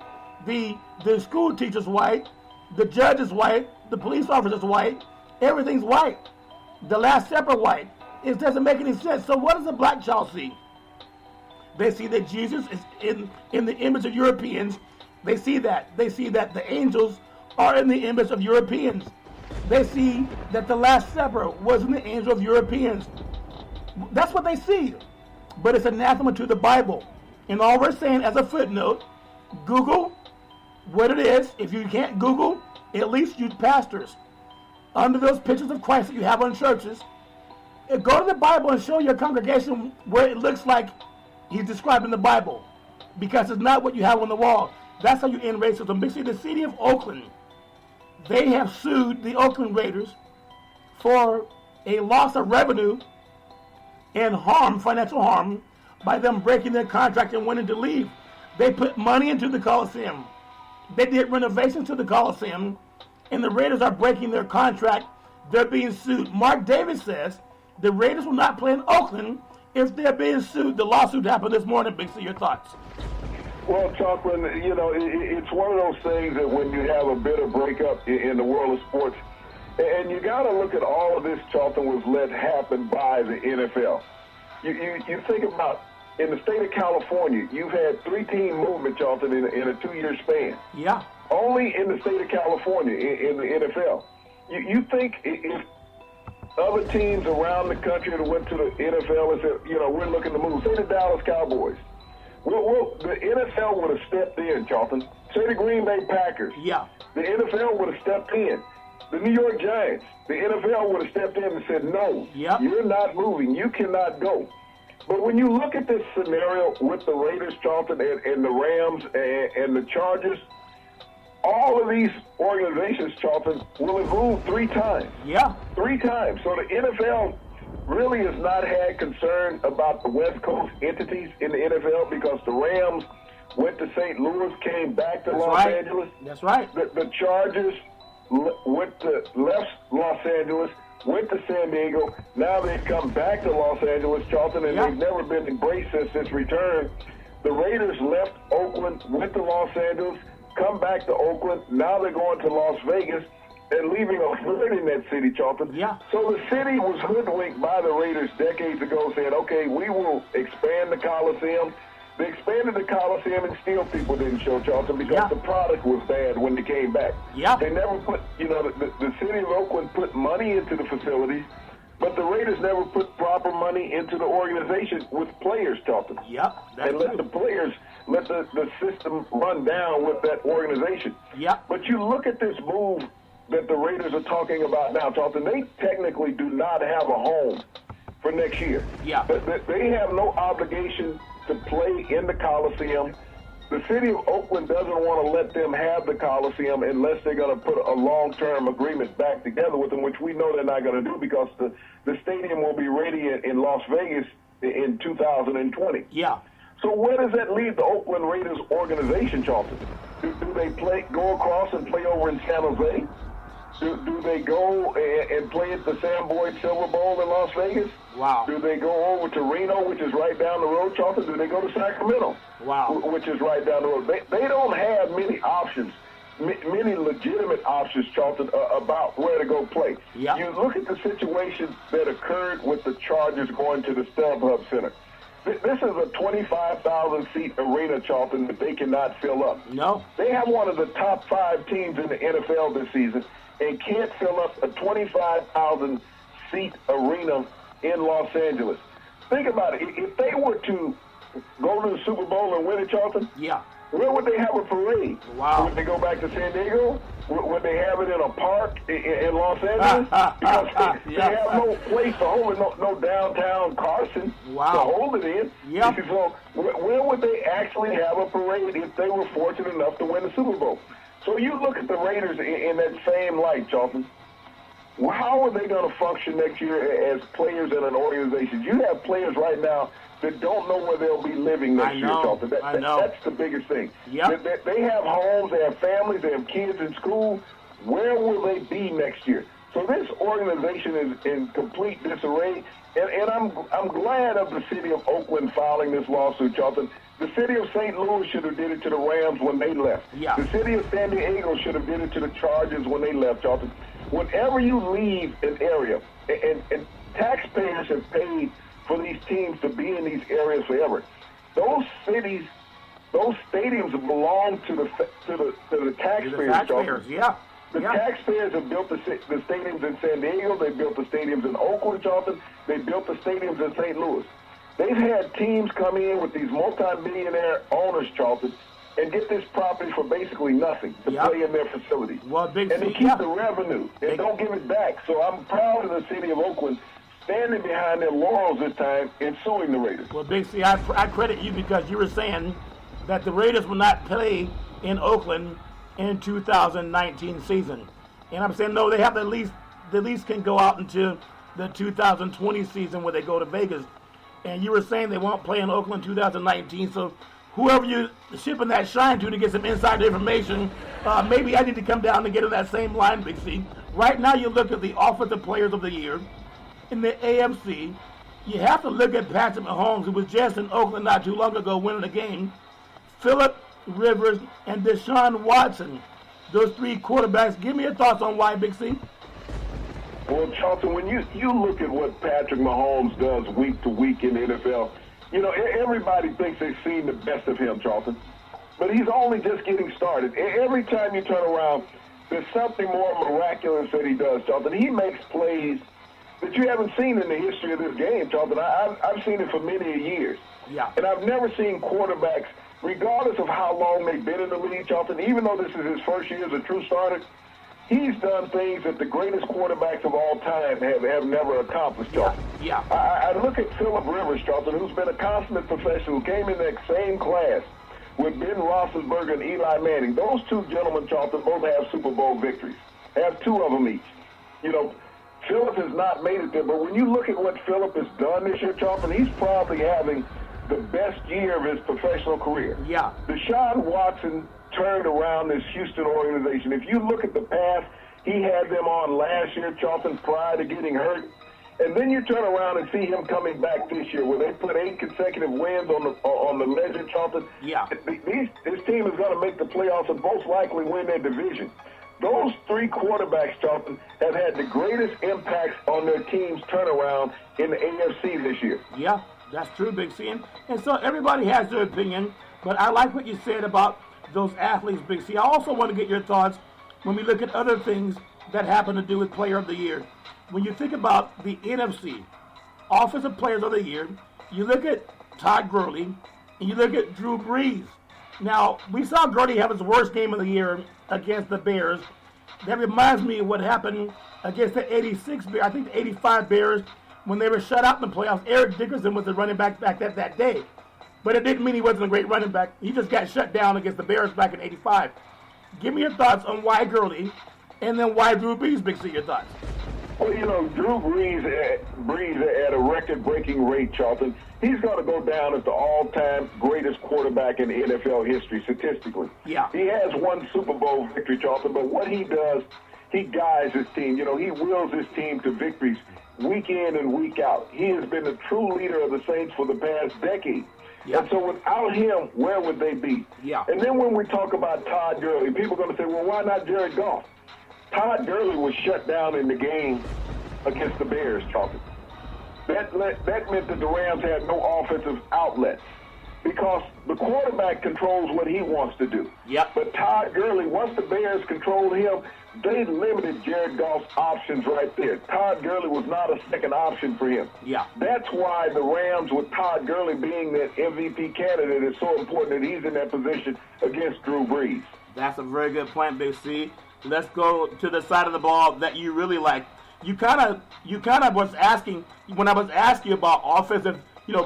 the school teacher's white, the judge is white, the police officer's white, everything's white. The Last Supper white. It doesn't make any sense. So what does a black child see? They see that Jesus is in the image of Europeans. They see that. They see that the angels are in the image of Europeans. They see that the Last Supper was in the angel of Europeans. That's what they see. But it's anathema to the Bible. And all we're saying as a footnote, Google what it is. If you can't Google, at least use pastors. Under those pictures of Christ that you have on churches, go to the Bible and show your congregation where it looks like he's described in the Bible. Because it's not what you have on the wall. That's how you end racism. Basically, the city of Oakland, they have sued the Oakland Raiders for a loss of revenue and harm, financial harm, by them breaking their contract and wanting to leave. They put money into the Coliseum. They did renovations to the Coliseum, and the Raiders are breaking their contract. They're being sued. Mark Davis says the Raiders will not play in Oakland if they're being sued. The lawsuit happened this morning. Big C, your thoughts? Well, Chocolate, it's one of those things that when you have a bit of breakup in the world of sports, and you got to look at all of this, Charlton, was let happen by the NFL. You think about, in the state of California, you've had 3-team movement, Charlton, in a 2-year span. Yeah. Only in the state of California, in the NFL. You think if other teams around the country that went to the NFL and said, we're looking to move, say the Dallas Cowboys, well, the NFL would have stepped in, Charlton. Say the Green Bay Packers. Yeah. The NFL would have stepped in. The New York Giants, the NFL would have stepped in and said, no, you're not moving. You cannot go. But when you look at this scenario with the Raiders, Charlton, and the Rams and the Chargers, all of these organizations, Charlton, will have moved 3 times. Yeah. 3 times. So the NFL really has not had concern about the West Coast entities in the NFL because the Rams went to St. Louis, came back to Los Angeles. That's right. The Chargers left Los Angeles, went to San Diego. Now they've come back to Los Angeles, Charlton, and they've never been embraced since this return. The Raiders left Oakland, went to Los Angeles, come back to Oakland. Now they're going to Las Vegas and leaving a foot in that city, Charlton. Yeah. So the city was hoodwinked by the Raiders decades ago, saying, okay, we will expand the Coliseum. They expanded the Coliseum and still people didn't show, Charlton, because the product was bad when they came back. Yeah. They never put, the city of Oakland put money into the facilities, but the Raiders never put proper money into the organization with players, Charlton. Yeah. And let the players, let the system run down with that organization. Yeah. But you look at this move that the Raiders are talking about now, Charlton, they technically do not have a home for next year. Yeah. They have no obligation to play in the Coliseum. The city of Oakland doesn't want to let them have the Coliseum unless they're going to put a long-term agreement back together with them, which we know they're not going to do because the stadium will be ready in Las Vegas in 2020. Yeah. So where does that leave the Oakland Raiders organization, Charlton? Do they go across and play over in San Jose? Do they go and play at the Sam Boyd Silver Bowl in Las Vegas? Wow. Do they go over to Reno, which is right down the road, Charlton? Do they go to Sacramento? Wow. Which is right down the road. They don't have many options, many legitimate options, Charlton, about where to go play. Yeah. You look at the situation that occurred with the Chargers going to the StubHub Center. This is a 25,000-seat arena, Charlton, that they cannot fill up. No. They have one of the top 5 teams in the NFL this season and can't fill up a 25,000-seat arena in Los Angeles. Think about it. If they were to go to the Super Bowl and win it, Charlton, where would they have a parade? Wow. Would they go back to San Diego? Would they have it in a park in Los Angeles? Because they have no place to hold it, no downtown Carson to hold it in. Yeah. So where would they actually have a parade if they were fortunate enough to win the Super Bowl? So you look at the Raiders in that same light, Charlton. How are they going to function next year as players in an organization? You have players right now that don't know where they'll be living next year, Charlton. That's the biggest thing. Yep. They have homes, they have families, they have kids in school. Where will they be next year? So this organization is in complete disarray, and I'm glad of the city of Oakland filing this lawsuit, Charlton. The city of St. Louis should have did it to the Rams when they left. Yeah. The city of San Diego should have did it to the Chargers when they left, Charlton. Whenever you leave an area, and taxpayers have paid for these teams to be in these areas forever, those cities, those stadiums belong to the taxpayers, Charlton. The taxpayers have built the stadiums in San Diego. They built the stadiums in Oakland, Charlton. They built the stadiums in St. Louis. They've had teams come in with these multi-millionaire owners, Charlton, and get this property for basically nothing to play in their facilities. Well, and they keep the revenue and don't give it back. So I'm proud of the city of Oakland standing behind their laurels this time and suing the Raiders. Well, Big C, I credit you because you were saying that the Raiders will not play in Oakland in 2019 season. And I'm saying, no, they have at least can go out into the 2020 season where they go to Vegas. And you were saying they won't play in Oakland 2019, so whoever you're shipping that shine to get some inside information, maybe I need to come down and get in that same line, Big C. Right now you look at the Offensive Players of the Year in the AFC. You have to look at Patrick Mahomes, who was just in Oakland not too long ago winning a game. Phillip Rivers and Deshaun Watson, those 3 quarterbacks. Give me your thoughts on why, Big C. Well, Charlton, when you look at what Patrick Mahomes does week to week in the NFL, everybody thinks they've seen the best of him, Charlton. But he's only just getting started. Every time you turn around, there's something more miraculous that he does, Charlton. He makes plays that you haven't seen in the history of this game, Charlton. I've seen it for many years. Yeah. And I've never seen quarterbacks, regardless of how long they've been in the league, Charlton, even though this is his first year as a true starter, he's done things that the greatest quarterbacks of all time have never accomplished, Charlton. Yeah. I look at Phillip Rivers, Charlton, who's been a consummate professional, who came in that same class with Ben Roethlisberger and Eli Manning. Those two gentlemen, Charlton, both have Super Bowl victories. Have two of them each. Phillip has not made it there, but when you look at what Phillip has done this year, Charlton, he's probably having the best year of his professional career. Yeah. Deshaun Watson turned around this Houston organization. If you look at the path he had them on last year, Charlton, prior to getting hurt, and then you turn around and see him coming back this year, where they put 8 consecutive wins on the ledger, Charlton. Yeah. This team is going to make the playoffs and most likely win their division. Those three quarterbacks, Charlton, have had the greatest impacts on their team's turnaround in the AFC this year. Yeah, that's true, Big C. And so everybody has their opinion, but I like what you said about those athletes, Big C. I also want to get your thoughts when we look at other things that happen to do with Player of the Year. When you think about the NFC, Offensive Players of the Year, you look at Todd Gurley, and you look at Drew Brees. Now, we saw Gurley have his worst game of the year against the Bears. That reminds me of what happened against the 86 Bears, I think the 85 Bears, when they were shut out in the playoffs. Eric Dickerson was the running back that day. But it didn't mean he wasn't a great running back. He just got shut down against the Bears back in 85. Give me your thoughts on why Gurley, and then why Drew Brees, Big C, your thoughts. Well, Drew Brees at a record-breaking rate, Charlton. He's going to go down as the all-time greatest quarterback in NFL history, statistically. Yeah. He has one Super Bowl victory, Charlton, but what he does, he guides his team. He wills his team to victories week in and week out. He has been the true leader of the Saints for the past decade. Yeah. And so without him, where would they be? Yeah. And then when we talk about Todd Gurley, people are going to say, well, why not Jared Goff? Todd Gurley was shut down in the game against the Bears, Charlton. That meant that the Rams had no offensive outlets because the quarterback controls what he wants to do. Yep. But Todd Gurley, once the Bears controlled him, they limited Jared Goff's options right there. Todd Gurley was not a second option for him. Yeah. That's why the Rams, with Todd Gurley being that MVP candidate, is so important that he's in that position against Drew Brees. That's a very good point, Big C. Let's go to the side of the ball that you really like. You kind of was asking, when I was asking you about offensive,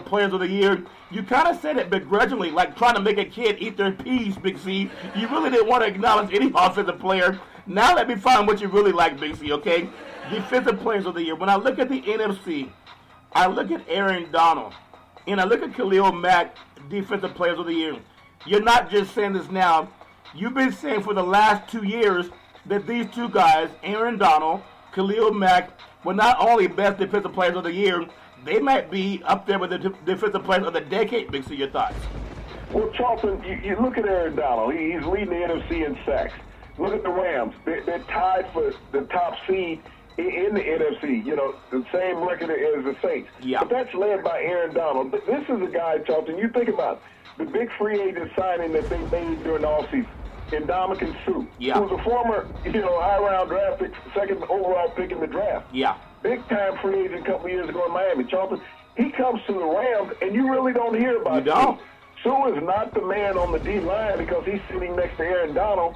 Players of the Year, you kind of said it begrudgingly, like trying to make a kid eat their peas, Big C. You really didn't want to acknowledge any offensive player. Now let me find what you really like, Big C, okay? Defensive Players of the Year. When I look at the NFC, I look at Aaron Donald, and I look at Khalil Mack, Defensive Players of the Year. You're not just saying this now. You've been saying for the last 2 years that these two guys, Aaron Donald, Khalil Mack, were not only best defensive players of the year, they might be up there with the defensive players of the decade. Big C, your thoughts? Well, Charlton, you look at Aaron Donald. He's leading the NFC in sacks. Look at the Rams. They're tied for the top seed in the NFC. The same record as the Saints. Yeah. But that's led by Aaron Donald. But this is a guy, Charlton, you think about the big free agent signing that they made during the offseason. Ndamukong Suh, yeah. who was a former, high-round draft pick, second overall pick in the draft. Yeah. Big-time free agent a couple of years ago in Miami. Charlton, he comes to the Rams, and you really don't hear about him. You don't. Suh is not the man on the D-line because he's sitting next to Aaron Donald.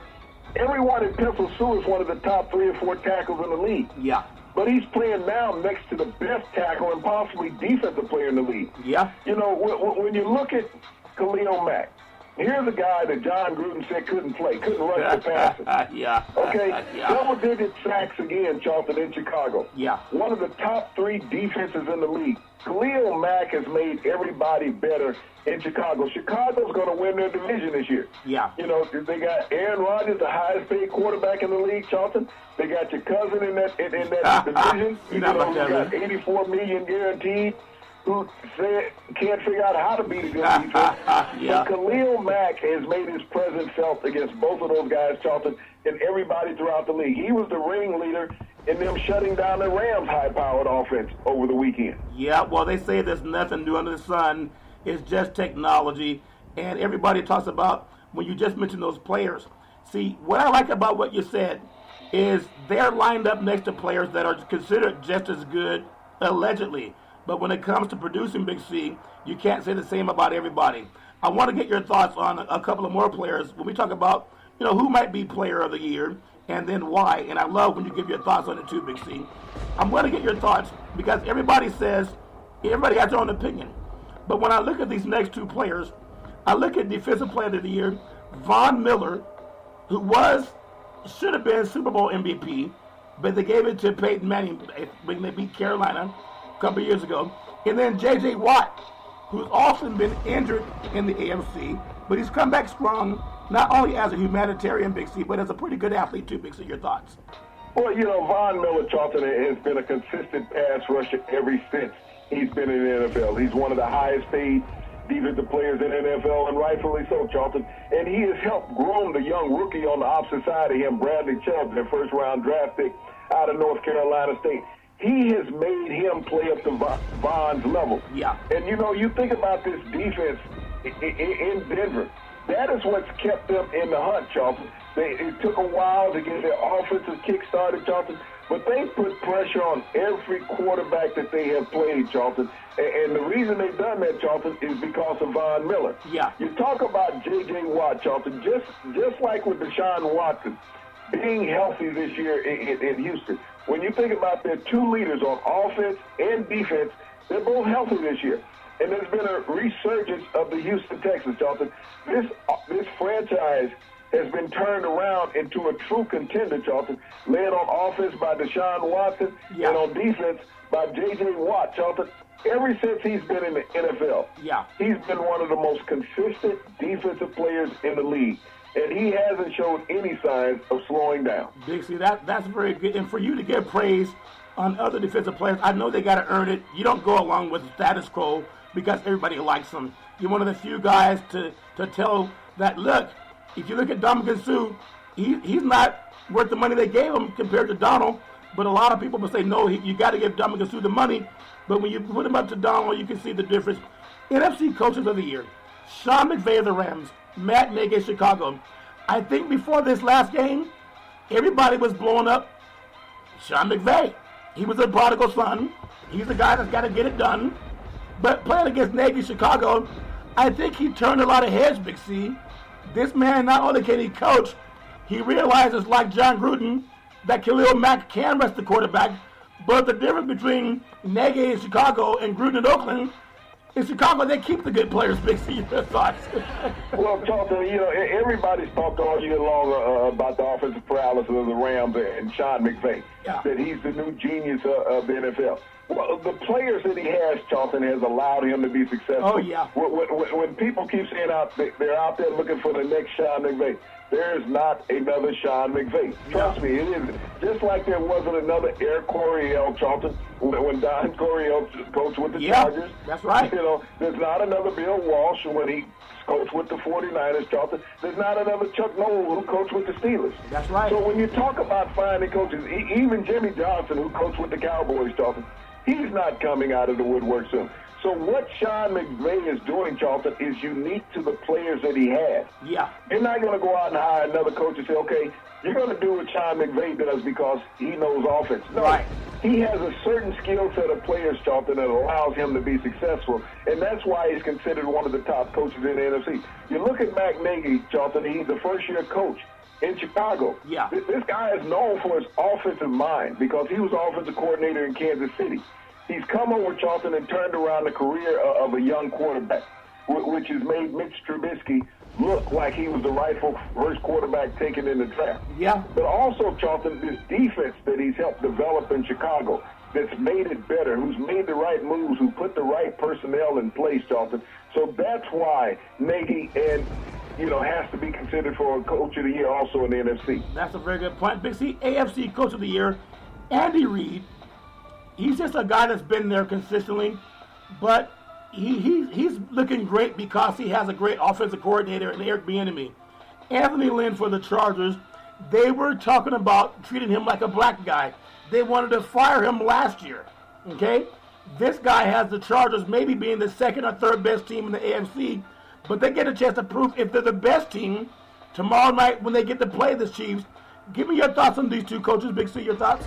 Everyone in pencils Suh is one of the top 3 or 4 tackles in the league. Yeah. But he's playing now next to the best tackle and possibly defensive player in the league. Yeah. When you look at Khalil Mack, here's a guy that John Gruden said couldn't play, couldn't rush the passer. Yeah. Okay? Yeah. Double-digit sacks again, Charlton, in Chicago. Yeah. One of the top 3 defenses in the league. Khalil Mack has made everybody better in Chicago. Chicago's going to win their division this year. Yeah. They got Aaron Rodgers, the highest-paid quarterback in the league, Charlton. They got your cousin in that division. He got $84 million guaranteed. who can't figure out how to beat a good defense. Yeah. But Khalil Mack has made his presence felt against both of those guys, Charlton, and everybody throughout the league. He was the ringleader in them shutting down the Rams' high-powered offense over the weekend. Yeah, well, they say there's nothing new under the sun. It's just technology. And everybody talks about, when you just mentioned those players. See, what I like about what you said is they're lined up next to players that are considered just as good, allegedly. But when it comes to producing, Big C, you can't say the same about everybody. I want to get your thoughts on a couple of more players when we talk about, who might be player of the year and then why. And I love when you give your thoughts on it too, Big C. I'm going to get your thoughts because everybody has their own opinion. But when I look at these next two players, I look at Defensive Player of the Year, Von Miller, who should have been Super Bowl MVP, but they gave it to Peyton Manning when they beat Carolina a couple of years ago. And then J.J. Watt, who's often been injured in the AFC, but he's come back strong, not only as a humanitarian, Big C, but as a pretty good athlete too, Big C. Your thoughts? Well, Von Miller, Charlton, has been a consistent pass rusher ever since he's been in the NFL. He's one of the highest paid defensive players in the NFL, and rightfully so, Charlton. And he has helped groom the young rookie on the opposite side of him, Bradley Chubb, their first-round draft pick out of North Carolina State. He has made him play up to Von's level. Yeah. And, you think about this defense in Denver. That is what's kept them in the hunt, Charlton. It took a while to get their offensive kick started, Charlton, but they put pressure on every quarterback that they have played, Charlton. And the reason they've done that, Charlton, is because of Von Miller. Yeah. You talk about J.J. Watt, Charlton, just like with Deshaun Watson being healthy this year in Houston. When you think about their two leaders on offense and defense, they're both healthy this year. And there's been a resurgence of the Houston Texans, Charlton. This franchise has been turned around into a true contender, Charlton, led on offense by Deshaun Watson and on defense by J.J. Watt, Charlton. Ever since he's been in the NFL, he's been one of the most consistent defensive players in the league. And he hasn't shown any signs of slowing down. Big C, that's very good. And for you to give praise on other defensive players, I know they got to earn it. You don't go along with the status quo because everybody likes them. You're one of the few guys to tell that, look, if you look at Dominican Sue, he's not worth the money they gave him compared to Donald. But a lot of people will say, no, you got to give Dominican Sue the money. But when you put him up to Donald, you can see the difference. NFC Coaches of the Year, Sean McVay of the Rams, Matt Nagy of Chicago. I think before this last game, everybody was blowing up Sean McVay. He was a prodigal son. He's the guy that's got to get it done. But playing against Nagy Chicago, I think he turned a lot of heads, Big C. This man, not only can he coach, he realizes, like John Gruden, that Khalil Mack can rest the quarterback. But the difference between Nagy in Chicago and Gruden in Oakland, in Chicago, they keep the good players, Big C. Your thoughts? Well, Charlton, everybody's talked all year long about the offensive paralysis of the Rams and Sean McVay, that he's the new genius of the NFL. Well, the players that he has, Charlton, has allowed him to be successful. Oh, yeah. When people keep saying they're out there looking for the next Sean McVay, there is not another Sean McVay. Trust me, it isn't. Just like there wasn't another Eric Coryell, Charlton, when Don Coryell coached with the Chargers. That's right. There's not another Bill Walsh when he coached with the 49ers, Charlton. There's not another Chuck Noll who coached with the Steelers. That's right. So when you talk about finding coaches, even Jimmy Johnson, who coached with the Cowboys, Charlton, he's not coming out of the woodwork soon. So what Sean McVay is doing, Charlton, is unique to the players that he has. Yeah. You're not going to go out and hire another coach and say, okay, you're going to do what Sean McVay does because he knows offense. No, right. He has a certain skill set of players, Charlton, that allows him to be successful, and that's why he's considered one of the top coaches in the NFC. You look at Matt Nagy, Charlton, he's the first-year coach in Chicago. Yeah. This guy is known for his offensive mind because he was offensive coordinator in Kansas City. He's come over, Charlton, and turned around the career of a young quarterback, which has made Mitch Trubisky look like he was the rightful first quarterback taken in the draft. Yeah. But also, Charlton, this defense that he's helped develop in Chicago that's made it better, who's made the right moves, who put the right personnel in place, Charlton. So that's why Nagy has to be considered for a Coach of the Year also in the NFC. That's a very good point. Big C, AFC Coach of the Year, Andy Reid. He's just a guy that's been there consistently. but he's looking great because he has a great offensive coordinator in Eric Bieniemy. Anthony Lynn for the Chargers, they were talking about treating him like a black guy. They wanted to fire him last year. Okay? This guy has the Chargers maybe being the second or third best team in the AFC, but they get a chance to prove if they're the best team tomorrow night when they get to play the Chiefs. Give me your thoughts on these two coaches. Big C, your thoughts?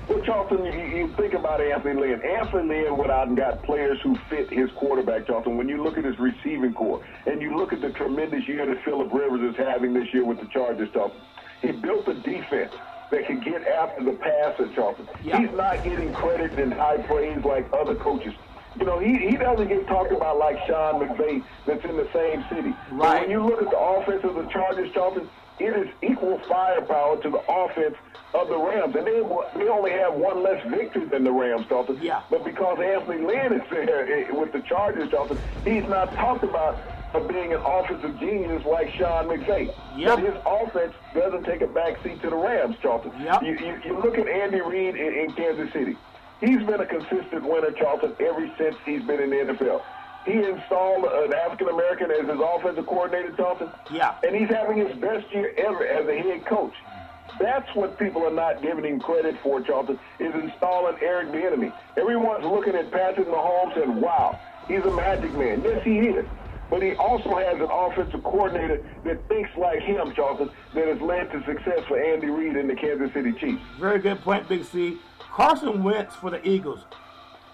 Well, Charlton, you think about Anthony Lynn. Anthony Lynn went out and got players who fit his quarterback, Charlton. When you look at his receiving core and you look at the tremendous year that Phillip Rivers is having this year with the Chargers, Charlton, he built a defense that can get after the passer, Charlton. Yeah. He's not getting credit and high praise like other coaches. You know, he doesn't get talked about like Sean McVay that's in the same city. Right. But when you look at the offense of the Chargers, Charlton, it is equal firepower to the offense of the Rams. And they only have one less victory than the Rams, Charlton. Yeah. But because Anthony Lynn is there with the Chargers, Charlton, he's not talked about for being an offensive genius like Sean McVay. Yep. But his offense doesn't take a backseat to the Rams, Charlton. Yep. You look at Andy Reid in Kansas City. He's been a consistent winner, Charlton, ever since he's been in the NFL. He installed an African-American as his offensive coordinator, Charlton. Yeah. And he's having his best year ever as a head coach. That's what people are not giving him credit for, Charlton, is installing Eric Bieniemy. Everyone's looking at Patrick Mahomes and, wow, he's a magic man. Yes, he is. But he also has an offensive coordinator that thinks like him, Charlton, that has led to success for Andy Reid and the Kansas City Chiefs. Very good point, Big C. Carson Wentz for the Eagles.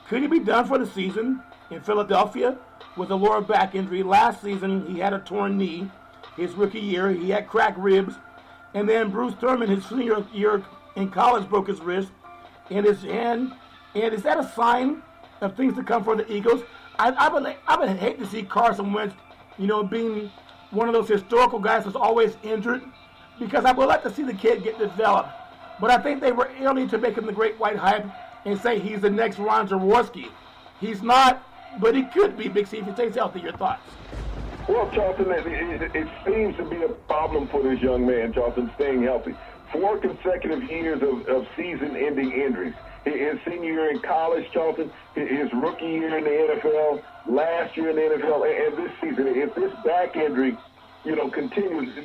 Could he be done for the season in Philadelphia with a lower back injury? Last season, he had a torn knee. His rookie year, he had cracked ribs. And then Bruce Thurman, his senior year in college, broke his wrist and his hand. And is that a sign of things to come for the Eagles? I would hate to see Carson Wentz, being one of those historical guys that's always injured, because I would like to see the kid get developed. But I think they were early to make him the great white hype and say he's the next Ron Jaworski. He's not, but he could be, Big C, if he stays healthy. Your thoughts? Well, Charlton, it seems to be a problem for this young man, Charlton, staying healthy. 4 consecutive years of season-ending injuries. His senior year in college, Charlton, his rookie year in the NFL, last year in the NFL, and this season. If this back injury, continues,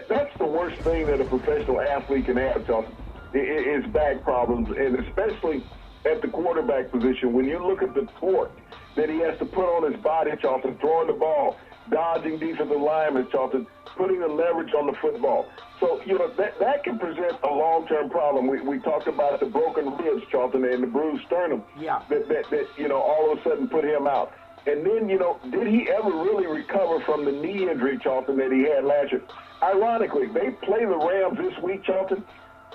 that's the worst thing that a professional athlete can have, Charlton, is back problems, and especially at the quarterback position. When you look at the torque that he has to put on his body, Charlton, throwing the ball, dodging defensive linemen, Charlton, putting the leverage on the football. So, that can present a long-term problem. We talked about the broken ribs, Charlton, and the bruised sternum that all of a sudden put him out. And then, did he ever really recover from the knee injury, Charlton, that he had last year? Ironically, they play the Rams this week, Charlton.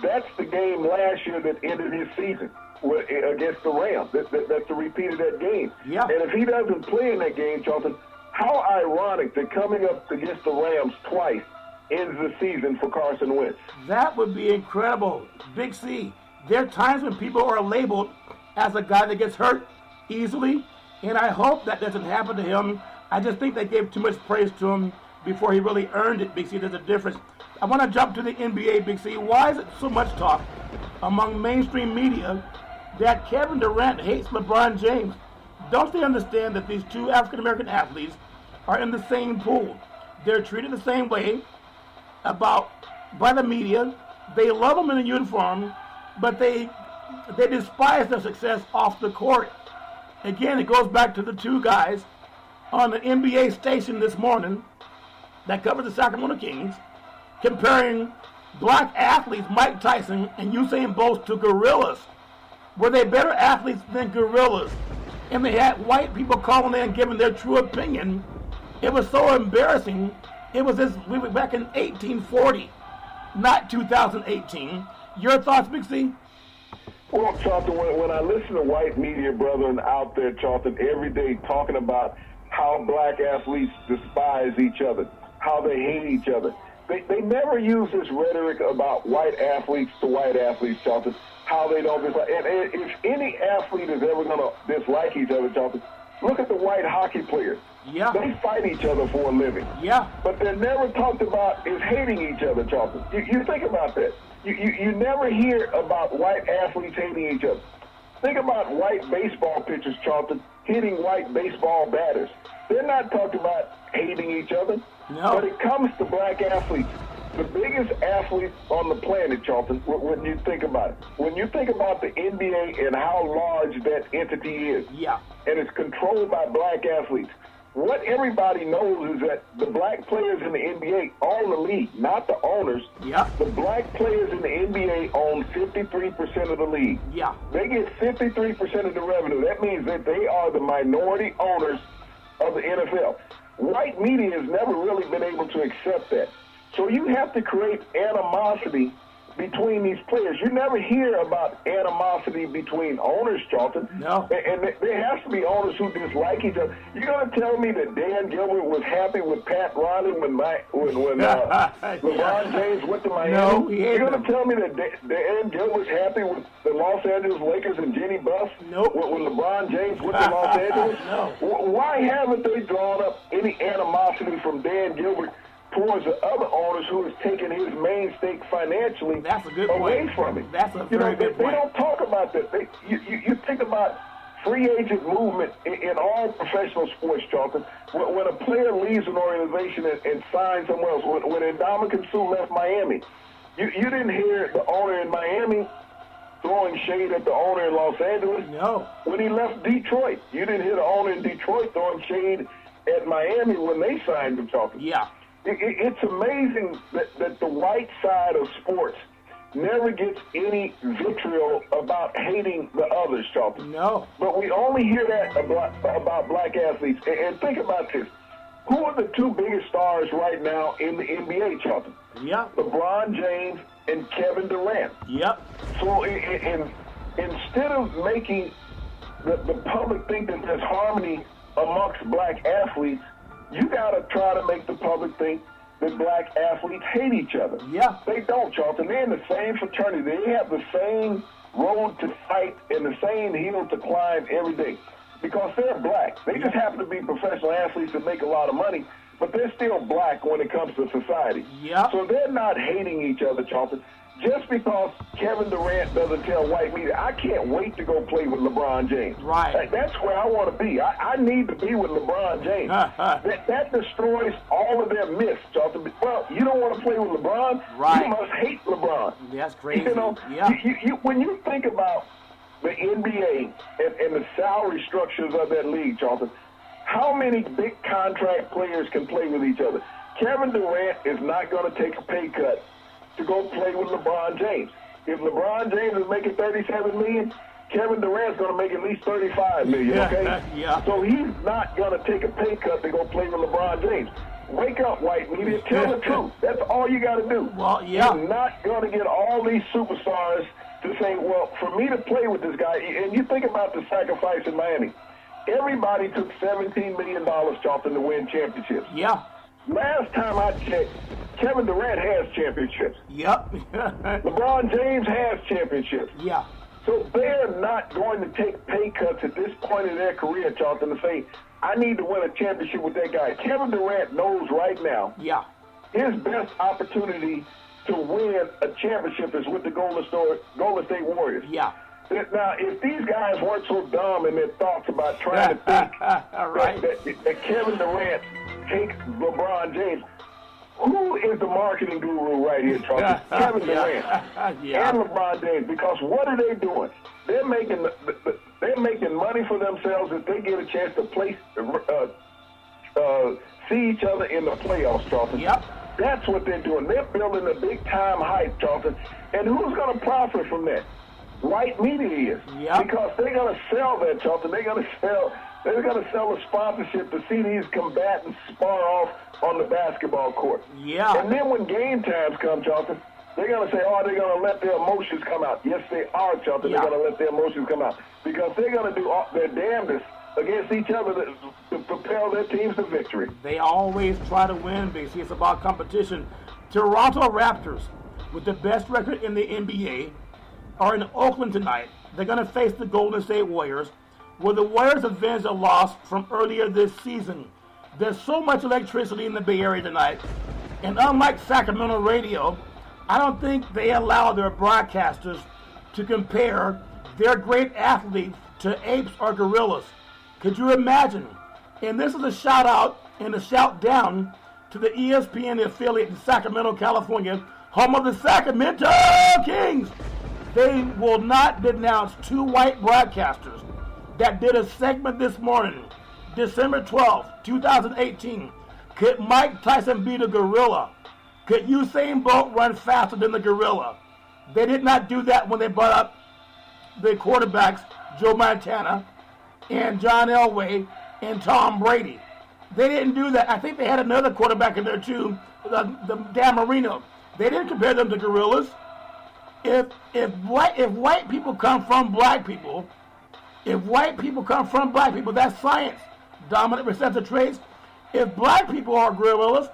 That's the game last year that ended his season against the Rams. That's a repeat of that game. Yeah. And if he doesn't play in that game, Charlton, how ironic that coming up against the Rams twice ends the season for Carson Wentz. That would be incredible. Big C, there are times when people are labeled as a guy that gets hurt easily, and I hope that doesn't happen to him. I just think they gave too much praise to him before he really earned it, Big C. There's a difference. I want to jump to the NBA, Big C. Why is it so much talk among mainstream media that Kevin Durant hates LeBron James? Don't they understand that these two African-American athletes are in the same pool? They're treated the same way by the media. They love them in a uniform, but they despise their success off the court. Again, it goes back to the two guys on the NBA station this morning that covers the Sacramento Kings, comparing black athletes, Mike Tyson and Usain Bolt, to gorillas. Were they better athletes than gorillas? And they had white people calling in giving their true opinion. It was so embarrassing. We were back in 1840, not 2018. Your thoughts, Big C? Well, Charlton, when I listen to white media brethren out there, Charlton, every day talking about how black athletes despise each other, how they hate each other, they never use this rhetoric about white athletes to white athletes, Charlton, how they don't dislike. And if any athlete is ever going to dislike each other, Charlton, look at the white hockey players. Yeah. They fight each other for a living. Yeah. But they're never talked about is hating each other, Charlton. You think about that. You never hear about white athletes hating each other. Think about white baseball pitchers, Charlton, hitting white baseball batters. They're not talking about hating each other. No. But it comes to black athletes. The biggest athletes on the planet, Charlton, when you think about it. When you think about the NBA and how large that entity is, yeah, and it's controlled by black athletes, what everybody knows is that the black players in the NBA own the league, not the owners. Yeah. The black players in the NBA own 53% of the league. Yeah. They get 53% of the revenue. That means that they are the minority owners of the NFL. White media has never really been able to accept that. So you have to create animosity between these players. You never hear about animosity between owners, Charlton. No. And there has to be owners who dislike each other. You're going to tell me that Dan Gilbert was happy with Pat Riley when LeBron James went to Miami? No, You're going to tell me that Dan Gilbert's happy with the Los Angeles Lakers and Jenny Buss Nope. when LeBron James went to Los Angeles? No. Why haven't they drawn up any animosity from Dan Gilbert towards the other owners who has taken his main stake financially That's a good away point. from him? That's a very good they point. don't talk about that. You think about free agent movement in all professional sports, Charlton. When a player leaves an organization and signs somewhere else, when Ndamukong Suh left Miami, you didn't hear the owner in Miami throwing shade at the owner in Los Angeles. No. When he left Detroit, you didn't hear the owner in Detroit throwing shade at Miami when they signed him, Charlton. Yeah. It's amazing that the white side of sports never gets any vitriol about hating the others, Charlton. No. But we only hear that about black athletes. And think about this. Who are the two biggest stars right now in the NBA, Charlton? Yeah. LeBron James and Kevin Durant. Yep. So instead of making the public think that there's harmony amongst black athletes, you got to try to make the public think that black athletes hate each other. Yeah. They don't, Charlton. They're in the same fraternity. They have the same road to fight and the same hill to climb every day because they're black. They just happen to be professional athletes that make a lot of money, but they're still black when it comes to society. Yeah. So they're not hating each other, Charlton. Just because Kevin Durant doesn't tell white media, I can't wait to go play with LeBron James. Right. That's where I want to be. I need to be with LeBron James. that destroys all of their myths, Charlton. Well, you don't want to play with LeBron? Right. You must hate LeBron. That's crazy. You know, yeah. When you think about the NBA and the salary structures of that league, Charlton, how many big contract players can play with each other? Kevin Durant is not going to take a pay cut to go play with LeBron James. If LeBron James is making $37 million, Kevin Durant's going to make at least $35 million, okay? Yeah. So he's not going to take a pay cut to go play with LeBron James. Wake up, white media. Tell the truth. That's all you got to do. Well, yeah. You're not going to get all these superstars to say, well, for me to play with this guy, and you think about the sacrifice in Miami. Everybody took $17 million, Charlton, to win championships. Yeah. Last time I checked, Kevin Durant has championships. Yep. LeBron James has championships. Yeah. So they're not going to take pay cuts at this point in their career, Charlton, to say, I need to win a championship with that guy. Kevin Durant knows right now Yeah. his best opportunity to win a championship is with the Golden State Warriors. Yeah. Now, if these guys weren't so dumb in their thoughts about trying to think Right. that Kevin Durant takes LeBron James, who is the marketing guru right here, Charlie? Kevin Durant Yeah. and LeBron James. Because what are they doing? They're making money for themselves if they get a chance to play, see each other in the playoffs, Charlton. Yep. That's what they're doing. They're building a big-time hype, Charlton. And who's going to profit from that? White media is. Yep. Because they're going to sell that, Charlton. They're going to sell a sponsorship to see these combatants spar off on the basketball court. Yeah. And then when game times come, Charlton, they're going to say, oh, they're going to let their emotions come out. Yes, they are, Charlton. Yeah. They're going to let their emotions come out. Because they're going to do their damnedest against each other to propel their teams to victory. They always try to win, basically. It's about competition. Toronto Raptors, with the best record in the NBA, are in Oakland tonight. They're going to face the Golden State Warriors. Will the Warriors avenge a loss from earlier this season? There's so much electricity in the Bay Area tonight. And unlike Sacramento radio, I don't think they allow their broadcasters to compare their great athletes to apes or gorillas. Could you imagine? And this is a shout out and a shout down to the ESPN affiliate in Sacramento, California, home of the Sacramento Kings. They will not denounce two white broadcasters that did a segment this morning, December 12th, 2018. Could Mike Tyson beat a gorilla? Could Usain Bolt run faster than the gorilla? They did not do that when they brought up the quarterbacks, Joe Montana and John Elway and Tom Brady. They didn't do that. I think they had another quarterback in there too, the Dan Marino. They didn't compare them to gorillas. If white people come from black people, that's science. Dominant recessive traits. If black people are gorillas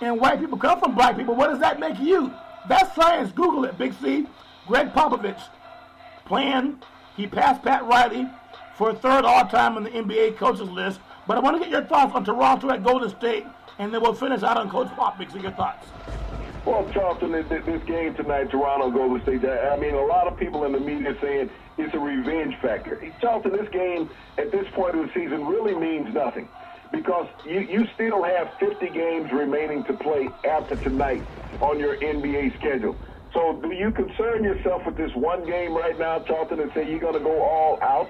and white people come from black people, what does that make you? That's science. Google it, Big C. Greg Popovich he passed Pat Riley for third all-time on the NBA coaches list. But I want to get your thoughts on Toronto at Golden State, and then we'll finish out on Coach Pop. Big C, your thoughts. Well, Charlton, this game tonight, Toronto, Golden State, I mean, a lot of people in the media saying it's a revenge factor. Charlton, this game at this point of the season really means nothing because you still have 50 games remaining to play after tonight on your NBA schedule. So do you concern yourself with this one game right now, Charlton, and say you're going to go all out?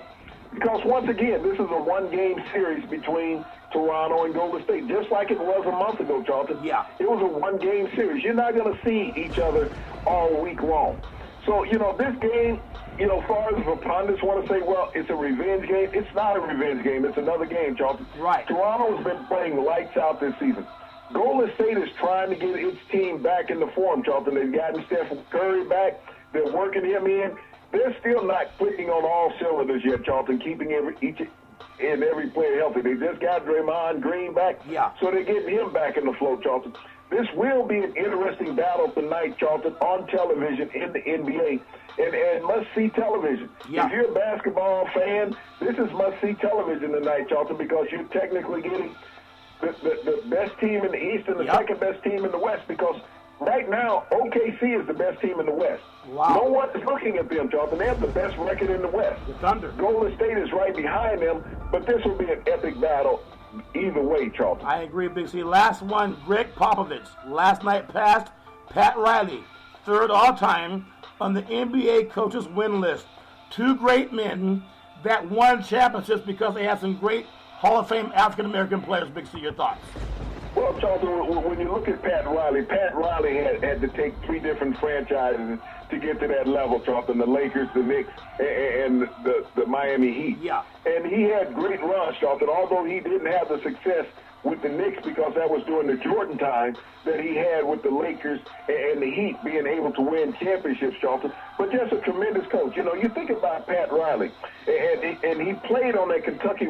Because once again, this is a one-game series between Toronto and Golden State, just like it was a month ago, Charlton. Yeah. It was a one-game series. You're not going to see each other all week long. So, this game, as far as the pundits want to say, well, it's a revenge game, it's not a revenge game. It's another game, Charlton. Right. Toronto's been playing lights out this season. Golden State is trying to get its team back into form, Charlton. They've gotten Stephen Curry back. They're working him in. They're still not clicking on all cylinders yet, Charlton, keeping every player healthy. They just got Draymond Green back, so they're getting him back in the flow, Charlton. This will be an interesting battle tonight, Charlton, on television in the NBA, and must-see television. Yeah. If you're a basketball fan, this is must-see television tonight, Charlton, because you're technically getting the best team in the East and the second best team in the West, because right now, OKC is the best team in the West. Wow. No one is looking at them, Charlton. They have the best record in the West. The Thunder. Golden State is right behind them, but this will be an epic battle either way, Charlton. I agree, Big C. Last one, Greg Popovich. Last night passed Pat Riley, third all-time on the NBA coaches win list. Two great men that won championships because they had some great Hall of Fame African-American players. Big C, your thoughts? Well, Charlton, when you look at Pat Riley had to take three different franchises to get to that level, Charlton, the Lakers, the Knicks, and the Miami Heat. Yeah. And he had great runs, Charlton, although he didn't have the success with the Knicks because that was during the Jordan time that he had with the Lakers and the Heat being able to win championships, Charlton. But just a tremendous coach. You think about Pat Riley, and he played on that Kentucky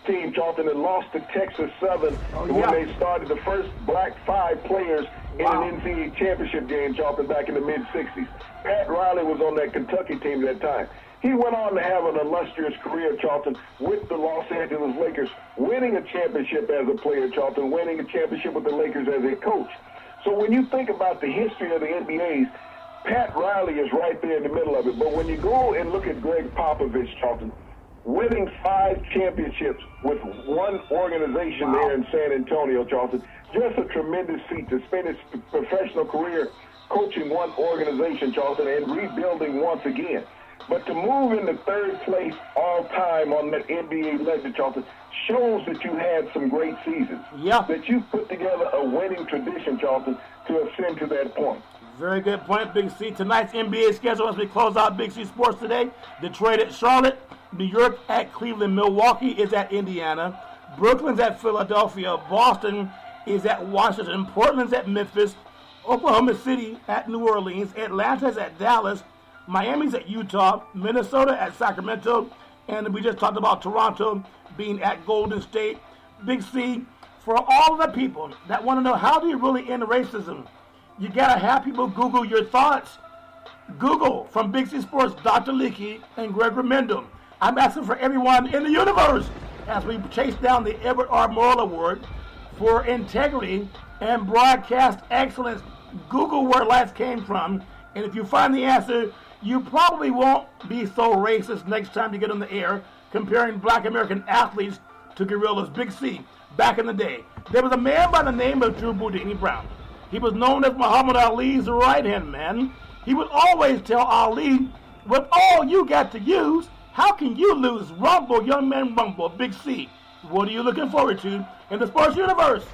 team, Charlton, and lost to Texas Southern when they started the first black 5 players in an NCAA championship game, Charlton, back in the mid-'60s. Pat Riley was on that Kentucky team at that time. He went on to have an illustrious career, Charlton, with the Los Angeles Lakers, winning a championship as a player, Charlton, winning a championship with the Lakers as a coach. So when you think about the history of the NBA's, Pat Riley is right there in the middle of it. But when you go and look at Greg Popovich, Charlton, winning 5 championships with one organization there in San Antonio, Charlton, just a tremendous feat to spend his professional career coaching one organization, Charlton, and rebuilding once again. But to move into third place all time on that NBA legend, Charlton, shows that you had some great seasons. Yeah. That you put together a winning tradition, Charlton, to ascend to that point. Very good point, Big C. Tonight's NBA schedule as we close out Big C Sports today. Detroit at Charlotte. New York at Cleveland. Milwaukee is at Indiana. Brooklyn's at Philadelphia. Boston is at Washington. Portland's at Memphis. Oklahoma City at New Orleans. Atlanta's at Dallas. Miami's at Utah. Minnesota at Sacramento. And we just talked about Toronto being at Golden State. Big C, for all the people that want to know how do you really end racism, you got to have people Google your thoughts. Google from Big C Sports, Dr. Leakey and Greg Remendo. I'm asking for everyone in the universe as we chase down the Edward R. Morrill Award for integrity and broadcast excellence. Google where life came from, and if you find the answer, you probably won't be so racist next time you get on the air, comparing black American athletes to gorillas, Big C, back in the day. There was a man by the name of Drew Boudini Brown. He was known as Muhammad Ali's right-hand man. He would always tell Ali, with all you got to use, how can you lose? Rumble, young man, rumble, Big C. What are you looking forward to in the sports universe?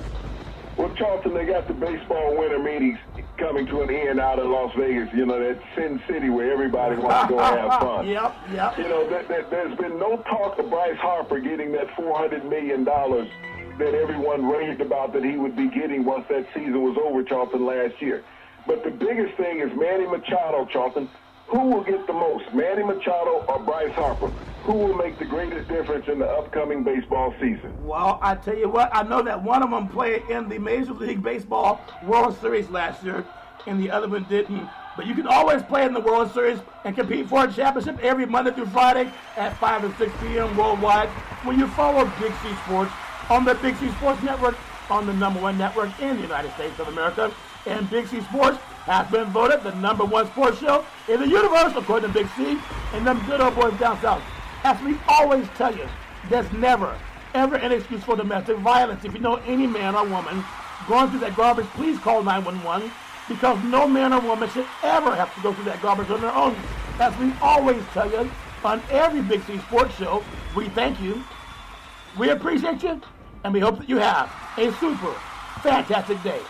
Well, Charlton, they got the baseball winter meetings coming to an end out in Las Vegas, you know, that Sin City where everybody wants to go have fun. Yep. You know, there's been no talk of Bryce Harper getting that $400 million that everyone raved about that he would be getting once that season was over, Charlton, last year. But the biggest thing is Manny Machado, Charlton. Who will get the most, Manny Machado or Bryce Harper? Who will make the greatest difference in the upcoming baseball season? Well, I tell you what, I know that one of them played in the Major League Baseball World Series last year, and the other one didn't. But you can always play in the World Series and compete for a championship every Monday through Friday at 5 and 6 p.m. worldwide when you follow Big C Sports on the Big C Sports Network, on the #1 network in the United States of America. And Big C Sports has been voted the #1 sports show in the universe, according to Big C, and them good old boys down south. As we always tell you, there's never, ever an excuse for domestic violence. If you know any man or woman going through that garbage, please call 911, because no man or woman should ever have to go through that garbage on their own. As we always tell you on every Big C Sports show, we thank you, we appreciate you, and we hope that you have a super fantastic day.